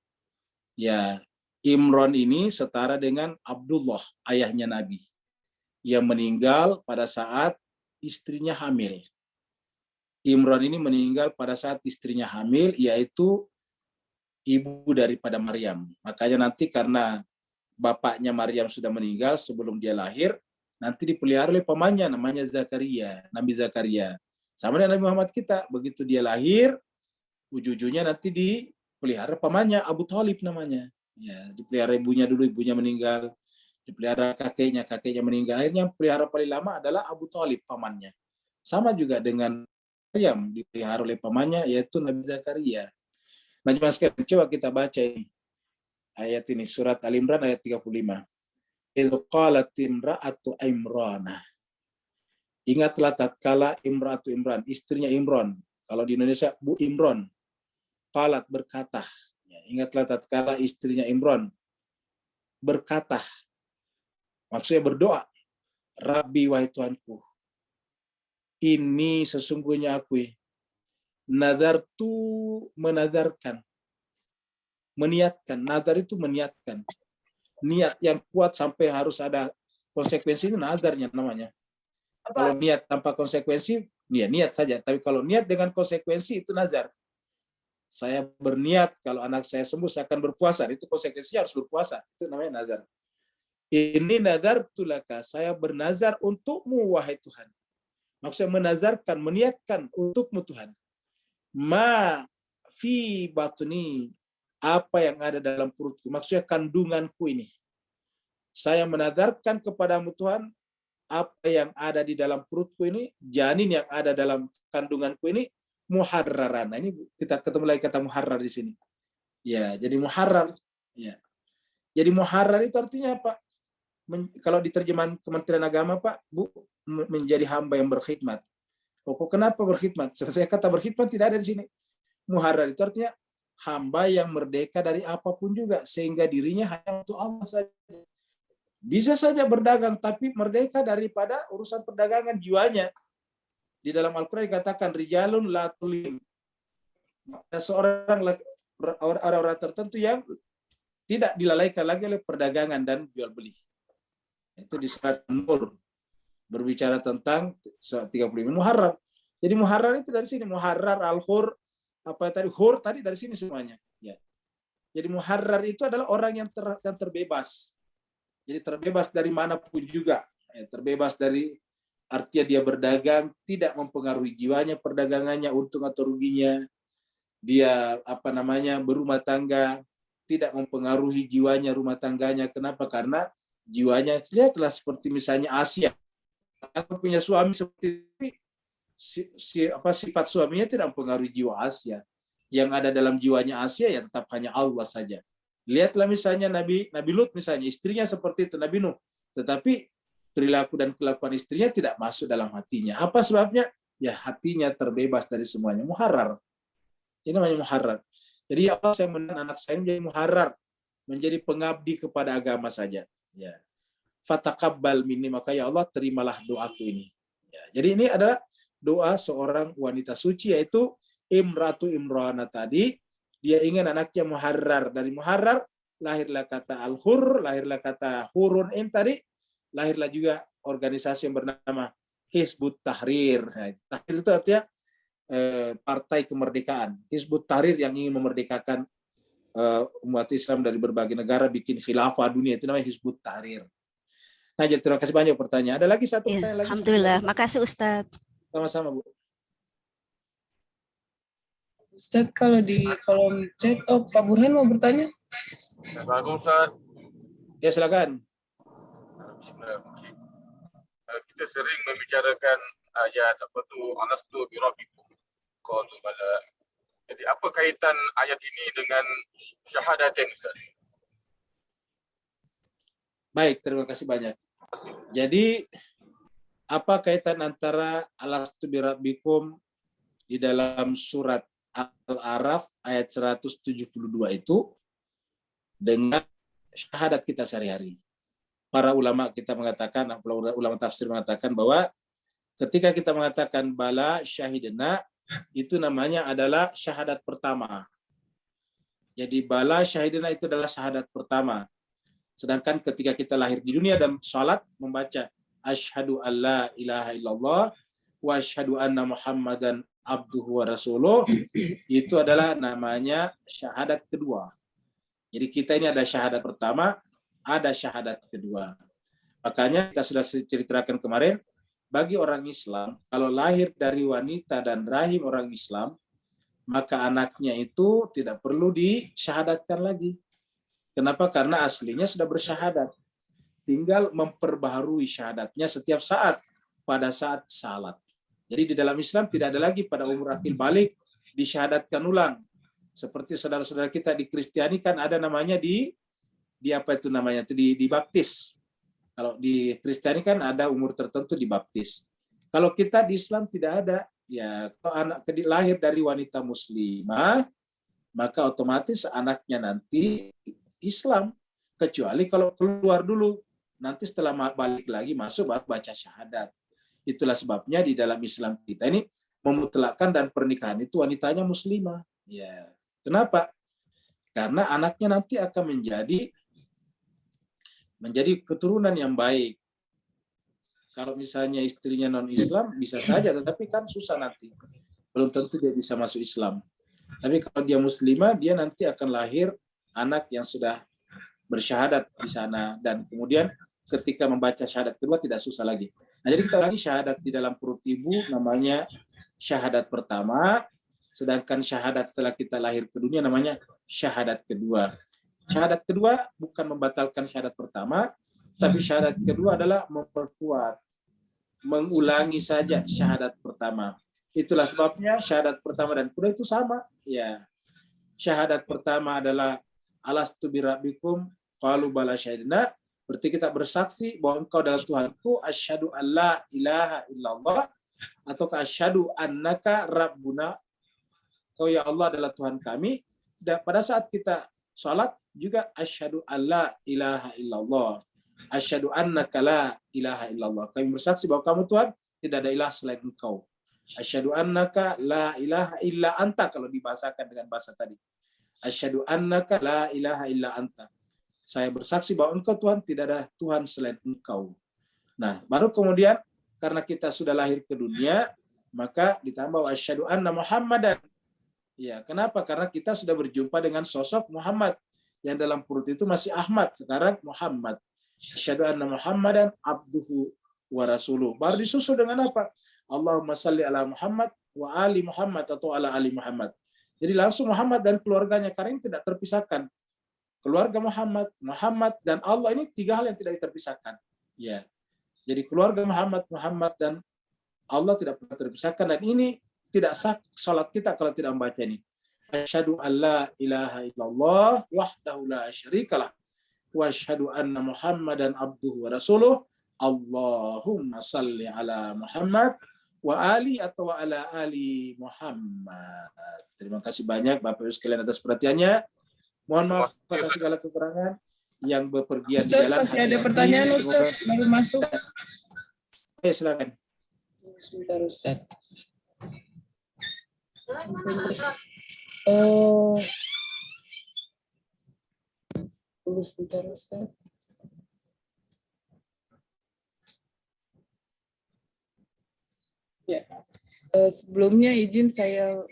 S1: Ya, Imran ini setara dengan Abdullah, ayahnya Nabi, yang meninggal pada saat istrinya hamil. Imran ini meninggal pada saat istrinya hamil, yaitu ibu daripada Maryam. Makanya nanti karena bapaknya Maryam sudah meninggal sebelum dia lahir, nanti dipelihara oleh pamannya namanya Zakaria, Nabi Zakaria. Sama dengan Nabi Muhammad kita, begitu dia lahir, ujung-ujungnya nanti dipelihara pamannya, Abu Thalib namanya. Ya, dipelihara ibunya dulu, ibunya meninggal, dipelihara kakeknya meninggal. Akhirnya yang pelihara paling lama adalah Abu Thalib, pamannya. Sama juga dengan Maryam, dipelihara oleh pamannya, yaitu Nabi Zakaria. Nah, sekalian, coba kita baca ini. Ayat ini, surat Al-Imran ayat 35. Idh qalat imra'atu Imrana. Ingatlah tatkala imra'atu Imran, istrinya Imran. Kalau di Indonesia, Bu Imran. Qalat berkata. Ya, ingatlah tatkala istrinya Imran berkata. Maksudnya berdoa. Rabbi wahai Tuhanku. Ini sesungguhnya aku nadartu menadarkan. Meniatkan. Nadar itu meniatkan. Niat yang kuat sampai harus ada konsekuensi, itu nadarnya namanya. Kalau niat tanpa konsekuensi, niat saja. Tapi kalau niat dengan konsekuensi, itu nazar. Saya berniat kalau anak saya sembuh, saya akan berpuasa. Itu konsekuensinya harus berpuasa. Itu namanya nazar. Ini nazar tulaka. Saya bernazar untukmu, wahai Tuhan. Maksudnya menazarkan, meniatkan untukmu Tuhan. Ma fi batni. Apa yang ada dalam perutku. Maksudnya kandunganku ini. Saya menazarkan kepadamu Tuhan, apa yang ada di dalam perutku ini, janin yang ada dalam kandunganku ini, muharraran. Nah, ini kita ketemu lagi kata muharrar di sini. Ya, jadi muharrar. Ya. Jadi muharrar itu artinya apa? Kalau di terjemahan Kementerian Agama, Pak, Bu, menjadi hamba yang berkhidmat. Kenapa berkhidmat? Saya kata berkhidmat tidak ada di sini. Muharrar itu artinya hamba yang merdeka dari apapun juga, sehingga dirinya hanya untuk Allah saja. Bisa saja berdagang, tapi merdeka daripada urusan perdagangan jiwanya. Di dalam Al-Quran dikatakan, rijalun la tulim. Ada seorang orang-orang tertentu yang tidak dilalaikan lagi oleh perdagangan dan jual beli. Itu di surat Nur. Berbicara tentang 35 Muharrar. Jadi Muharrar itu dari sini. Muharrar, Al-Hur, apa tadi? Hur tadi dari sini semuanya. Ya. Jadi Muharrar itu adalah orang yang terbebas. Jadi terbebas dari manapun juga. Terbebas dari artinya dia berdagang, tidak mempengaruhi jiwanya, perdagangannya, untung atau ruginya. Dia berumah tangga, tidak mempengaruhi jiwanya, rumah tangganya. Kenapa? Karena jiwanya, lihatlah seperti misalnya Asia. Aku punya suami seperti sifat suaminya tidak mempengaruhi jiwa Asia. Yang ada dalam jiwanya Asia ya tetap hanya Allah saja. Lihatlah misalnya Nabi Lut misalnya, istrinya seperti itu, Nabi Nuh. Tetapi perilaku dan kelakuan istrinya tidak masuk dalam hatinya. Apa sebabnya? Ya hatinya terbebas dari semuanya. Muharrar. Ini namanya muharrar. Jadi Allah saya menang anak saya menjadi muharrar, menjadi pengabdi kepada agama saja. Ya. Fataqabbal minni, maka ya Allah terimalah doaku ini. Ya. Jadi ini adalah doa seorang wanita suci, yaitu Imratu Imrana tadi. Dia ingin anaknya muharrar. Dari muharrar lahirlah kata al-hur, lahirlah kata hurun in tadi, lahirlah juga organisasi yang bernama Hizbut Tahrir. Nah, Tahrir itu artinya partai kemerdekaan. Hizbut Tahrir yang ingin memerdekakan umat Islam dari berbagai negara, bikin khilafah dunia, itu namanya Hizbut Tahrir. Nah, jadi terima kasih banyak pertanyaan. Ada lagi satu pertanyaan lagi?
S8: Alhamdulillah, makasih Ustadz.
S1: Sama-sama, Bu.
S6: Ustadz, kalau di kolom chat, Pak Burhan mau bertanya?
S9: Assalamualaikum, Ustaz.
S1: Ya, silakan.
S9: Kita sering membicarakan ayat alastu bi rabbikum qalu bala. Jadi apa kaitan ayat ini dengan syahadatain, Ustaz?
S1: Baik, terima kasih banyak. Jadi apa kaitan antara alastu bi rabbikum di dalam surat Al-A'raf ayat 172 itu dengan syahadat kita sehari-hari. Para ulama kita mengatakan, ulama tafsir mengatakan bahwa ketika kita mengatakan bala syahidna, itu namanya adalah syahadat pertama. Jadi bala syahidna itu adalah syahadat pertama. Sedangkan ketika kita lahir di dunia dan salat membaca asyhadu alla ilaha illallah wa asyhadu anna muhammadan abduhu wa rasuluh, itu adalah namanya syahadat kedua. Jadi kita ini ada syahadat pertama, ada syahadat kedua. Makanya kita sudah ceritakan kemarin, bagi orang Islam, kalau lahir dari wanita dan rahim orang Islam, maka anaknya itu tidak perlu disyahadatkan lagi. Kenapa? Karena aslinya sudah bersyahadat. Tinggal memperbaharui syahadatnya setiap saat pada saat salat. Jadi di dalam Islam tidak ada lagi pada umur akil balik disyahadatkan ulang. Seperti saudara-saudara kita di Kristiani kan ada namanya di apa itu namanya? Itu dibaptis. Kalau di Kristiani kan ada umur tertentu dibaptis. Kalau kita di Islam tidak ada. Ya, kalau anak lahir dari wanita muslimah, maka otomatis anaknya nanti Islam. Kecuali kalau keluar dulu. Nanti setelah balik lagi masuk baru baca syahadat. Itulah sebabnya di dalam Islam kita ini memutlakkan dan pernikahan itu wanitanya muslimah. Ya. Kenapa? Karena anaknya nanti akan menjadi keturunan yang baik. Kalau misalnya istrinya non-Islam bisa saja, tetapi kan susah nanti. Belum tentu dia bisa masuk Islam. Tapi kalau dia muslimah, dia nanti akan lahir anak yang sudah bersyahadat di sana. Dan kemudian ketika membaca syahadat kedua tidak susah lagi. Nah, jadi kita lagi syahadat di dalam perut ibu namanya syahadat pertama. Sedangkan syahadat setelah kita lahir ke dunia namanya syahadat kedua. Syahadat kedua bukan membatalkan syahadat pertama, tapi syahadat kedua adalah memperkuat, mengulangi saja syahadat pertama. Itulah sebabnya syahadat pertama dan kedua itu sama. Ya, syahadat pertama adalah alastu birabbikum qalu bala syahidna. Berarti kita bersaksi bahwa engkau adalah Tuhanku, asyhadu alla ilaha illallah, atau asyhadu annaka rabbuna, kau ya Allah adalah Tuhan kami. Dan pada saat kita salat juga asyhadu alla ilaha illallah, asyhadu annaka la ilaha illallah. Kami bersaksi bahwa kamu Tuhan, tidak ada ilah selain engkau. Asyhadu annaka la ilaha illa anta, kalau dibahasakan dengan bahasa tadi. Asyhadu annaka la ilaha illa anta. Saya bersaksi bahwa engkau Tuhan, tidak ada Tuhan selain engkau. Nah, baru kemudian karena kita sudah lahir ke dunia, maka ditambah asyhadu anna Muhammadan. Ya, kenapa? Karena kita sudah berjumpa dengan sosok Muhammad yang dalam perut itu masih Ahmad, sekarang Muhammad. Asyhadu anna Muhammadan abduhu wa rasuluh. Baru disusul dengan apa? Allahumma salli ala Muhammad wa ali Muhammad, atau ala ali Muhammad. Jadi langsung Muhammad dan keluarganya, karena ini tidak terpisahkan. Keluarga Muhammad, Muhammad dan Allah ini tiga hal yang tidak terpisahkan. Ya. Jadi keluarga Muhammad, Muhammad dan Allah tidak pernah terpisahkan, dan ini tidak sah salat kita kalau tidak membaca ini. Asyhadu alla ilaha illallah wahdahu la syarikalah wa asyhadu anna Muhammadan abduhu wa rasuluh. Allahumma salli ala Muhammad wa ali, atau ala ali Muhammad. Terima kasih banyak Bapak Ibu sekalian atas perhatiannya. Mohon maaf atas segala kekurangan yang bepergian di jalan.
S6: Masih ada pertanyaan Ustaz, baru masuk.
S1: Silakan.
S6: Sebentar Ustaz. Tunggu sebentar Ustaz. Ya, sebelumnya izin saya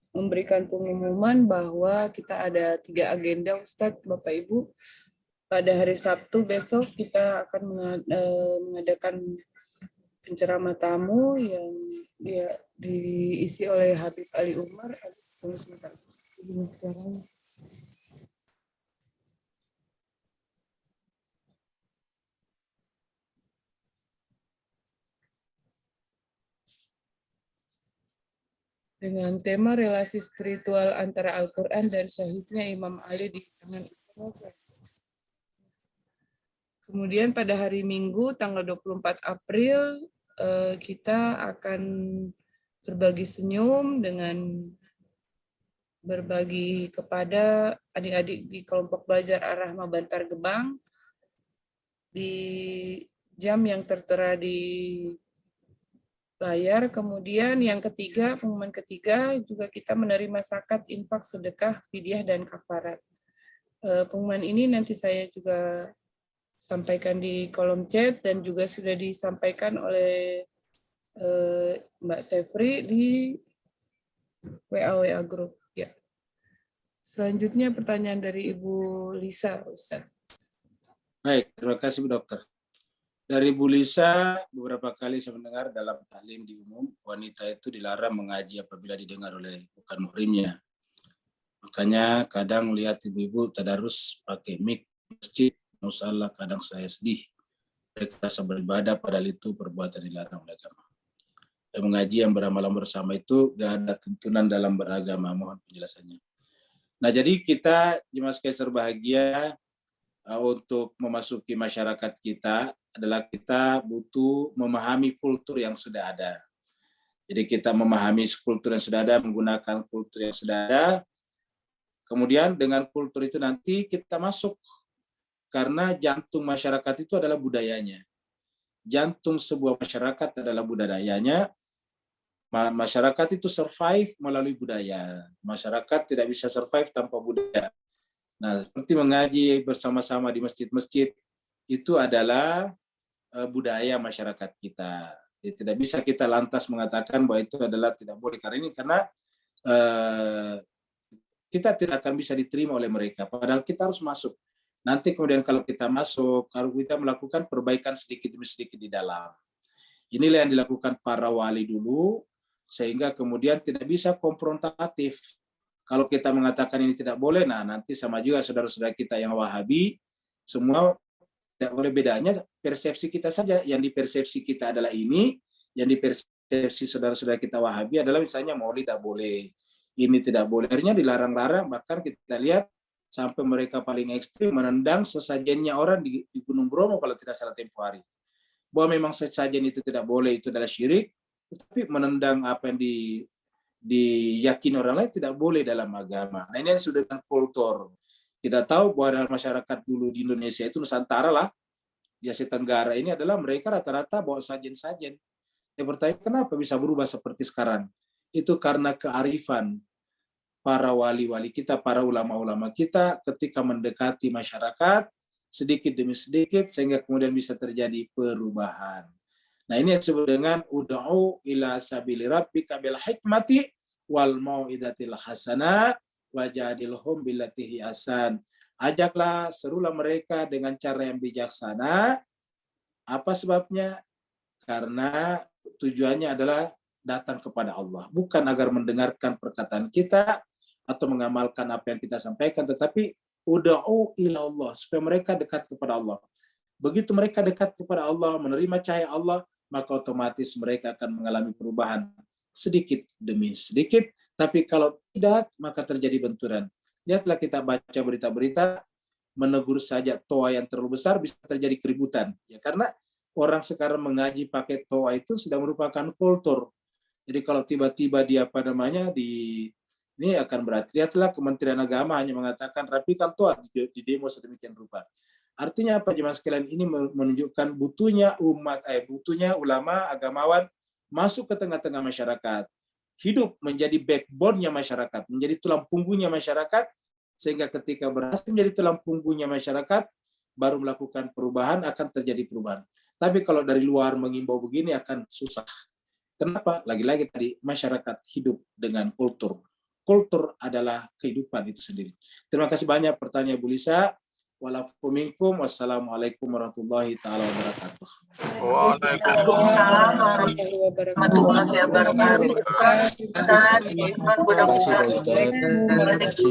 S6: memberikan pengumuman bahwa kita ada 3 agenda Ustadz, Bapak Ibu. Pada hari Sabtu besok kita akan mengadakan penceramah tamu yang diisi oleh Habib Ali Umar. Tunggu sebentar. Dengan tema relasi spiritual antara Al-Quran dan syahidnya Imam Ali di tangan Islam. Kemudian pada hari Minggu tanggal 24 April kita akan berbagi senyum dengan berbagi kepada adik-adik di kelompok belajar Ar-Rahmah Bantar Gebang di jam yang tertera di layar. Kemudian yang ketiga, pengumuman ketiga, juga kita menerima zakat, infak, sedekah, fidyah, dan kafarat. Pengumuman ini nanti saya juga sampaikan di kolom chat dan juga sudah disampaikan oleh Mbak Sefri di WA Group. Ya. Selanjutnya pertanyaan dari Ibu Lisa, Ustaz.
S1: Baik, terima kasih Bu Dokter. Dari Bu Lisa, beberapa kali saya mendengar dalam taklim di umum, wanita itu dilarang mengaji apabila didengar oleh bukan muhrimnya. Makanya kadang lihat ibu-ibu tadarus pakai mic masjid, musalla, kadang saya sedih. Mereka rasa beribadah padahal itu perbuatan dilarang oleh agama. Dan mengaji yang beramalan bersama itu gak ada tuntunan dalam beragama. Mohon penjelasannya. Nah, jadi kita jemaah sekalian berbahagia, untuk memasuki masyarakat kita adalah kita butuh memahami kultur yang sudah ada. Jadi kita memahami kultur yang sudah ada, menggunakan kultur yang sudah ada. Kemudian dengan kultur itu nanti kita masuk. Karena jantung masyarakat itu adalah budayanya. Jantung sebuah masyarakat adalah budayanya. Masyarakat itu survive melalui budaya. Masyarakat tidak bisa survive tanpa budaya. Nah, seperti mengaji bersama-sama di masjid-masjid, itu adalah budaya masyarakat kita. Jadi, tidak bisa kita lantas mengatakan bahwa itu adalah tidak boleh. Karena kita tidak akan bisa diterima oleh mereka. Padahal kita harus masuk. Nanti kemudian kalau kita masuk, kalau kita melakukan perbaikan sedikit demi sedikit di dalam. Inilah yang dilakukan para wali dulu, sehingga kemudian tidak bisa konfrontatif. Kalau kita mengatakan ini tidak boleh, nah nanti sama juga saudara-saudara kita yang Wahabi, semua tidak boleh. Bedanya persepsi kita saja. Yang dipersepsi kita adalah ini, yang dipersepsi saudara-saudara kita Wahabi adalah misalnya maulid tidak boleh, ini tidak boleh. Akhirnya dilarang-larang, bahkan kita lihat sampai mereka paling ekstrim menendang sesajennya orang di Gunung Bromo kalau tidak salah tempo hari. Bahwa memang sesajen itu tidak boleh, itu adalah syirik, tetapi menendang apa yang diyakini orang lain tidak boleh dalam agama. Nah, ini sudah dengan kultur. Kita tahu bahwa dalam masyarakat dulu di Indonesia itu Nusantara lah, di Asia Tenggara ini adalah mereka rata-rata bawa sajen-sajen. Saya bertanya kenapa bisa berubah seperti sekarang? Itu karena kearifan para wali-wali kita, para ulama-ulama kita ketika mendekati masyarakat sedikit demi sedikit sehingga kemudian bisa terjadi perubahan. Nah, ini yang disebut dengan ud'u ila sabili rabbika bil hikmati wal mau'izatil hasanah wajadilhum billati hi ahsan. Ajaklah, serulah mereka dengan cara yang bijaksana. Apa sebabnya? Karena tujuannya adalah datang kepada Allah, bukan agar mendengarkan perkataan kita atau mengamalkan apa yang kita sampaikan, tetapi ud'u ila Allah, supaya mereka dekat kepada Allah. Begitu mereka dekat kepada Allah, menerima cahaya Allah, maka otomatis mereka akan mengalami perubahan sedikit demi sedikit. Tapi kalau tidak, maka terjadi benturan. Lihatlah kita baca berita-berita, menegur saja toa yang terlalu besar bisa terjadi keributan. Ya, karena orang sekarang mengaji pakai toa itu sudah merupakan kultur. Jadi kalau tiba-tiba dia ini akan berat. Lihatlah Kementerian Agama hanya mengatakan rapikan toa di demo sedemikian rupa. Artinya apa jemaah sekalian? Ini menunjukkan butuhnya butuhnya ulama, agamawan masuk ke tengah-tengah masyarakat. Hidup menjadi backbone-nya masyarakat, menjadi tulang punggungnya masyarakat, sehingga ketika berhasil menjadi tulang punggungnya masyarakat, baru melakukan perubahan, akan terjadi perubahan. Tapi kalau dari luar mengimbau begini akan susah. Kenapa? Lagi-lagi tadi, masyarakat hidup dengan kultur. Kultur adalah kehidupan itu sendiri. Terima kasih banyak pertanyaan Bu Lisa. Wassalamualaikum warahmatullahi taala wabarakatuh.
S9: Waalaikumsalam
S6: warahmatullahi wabarakatuh.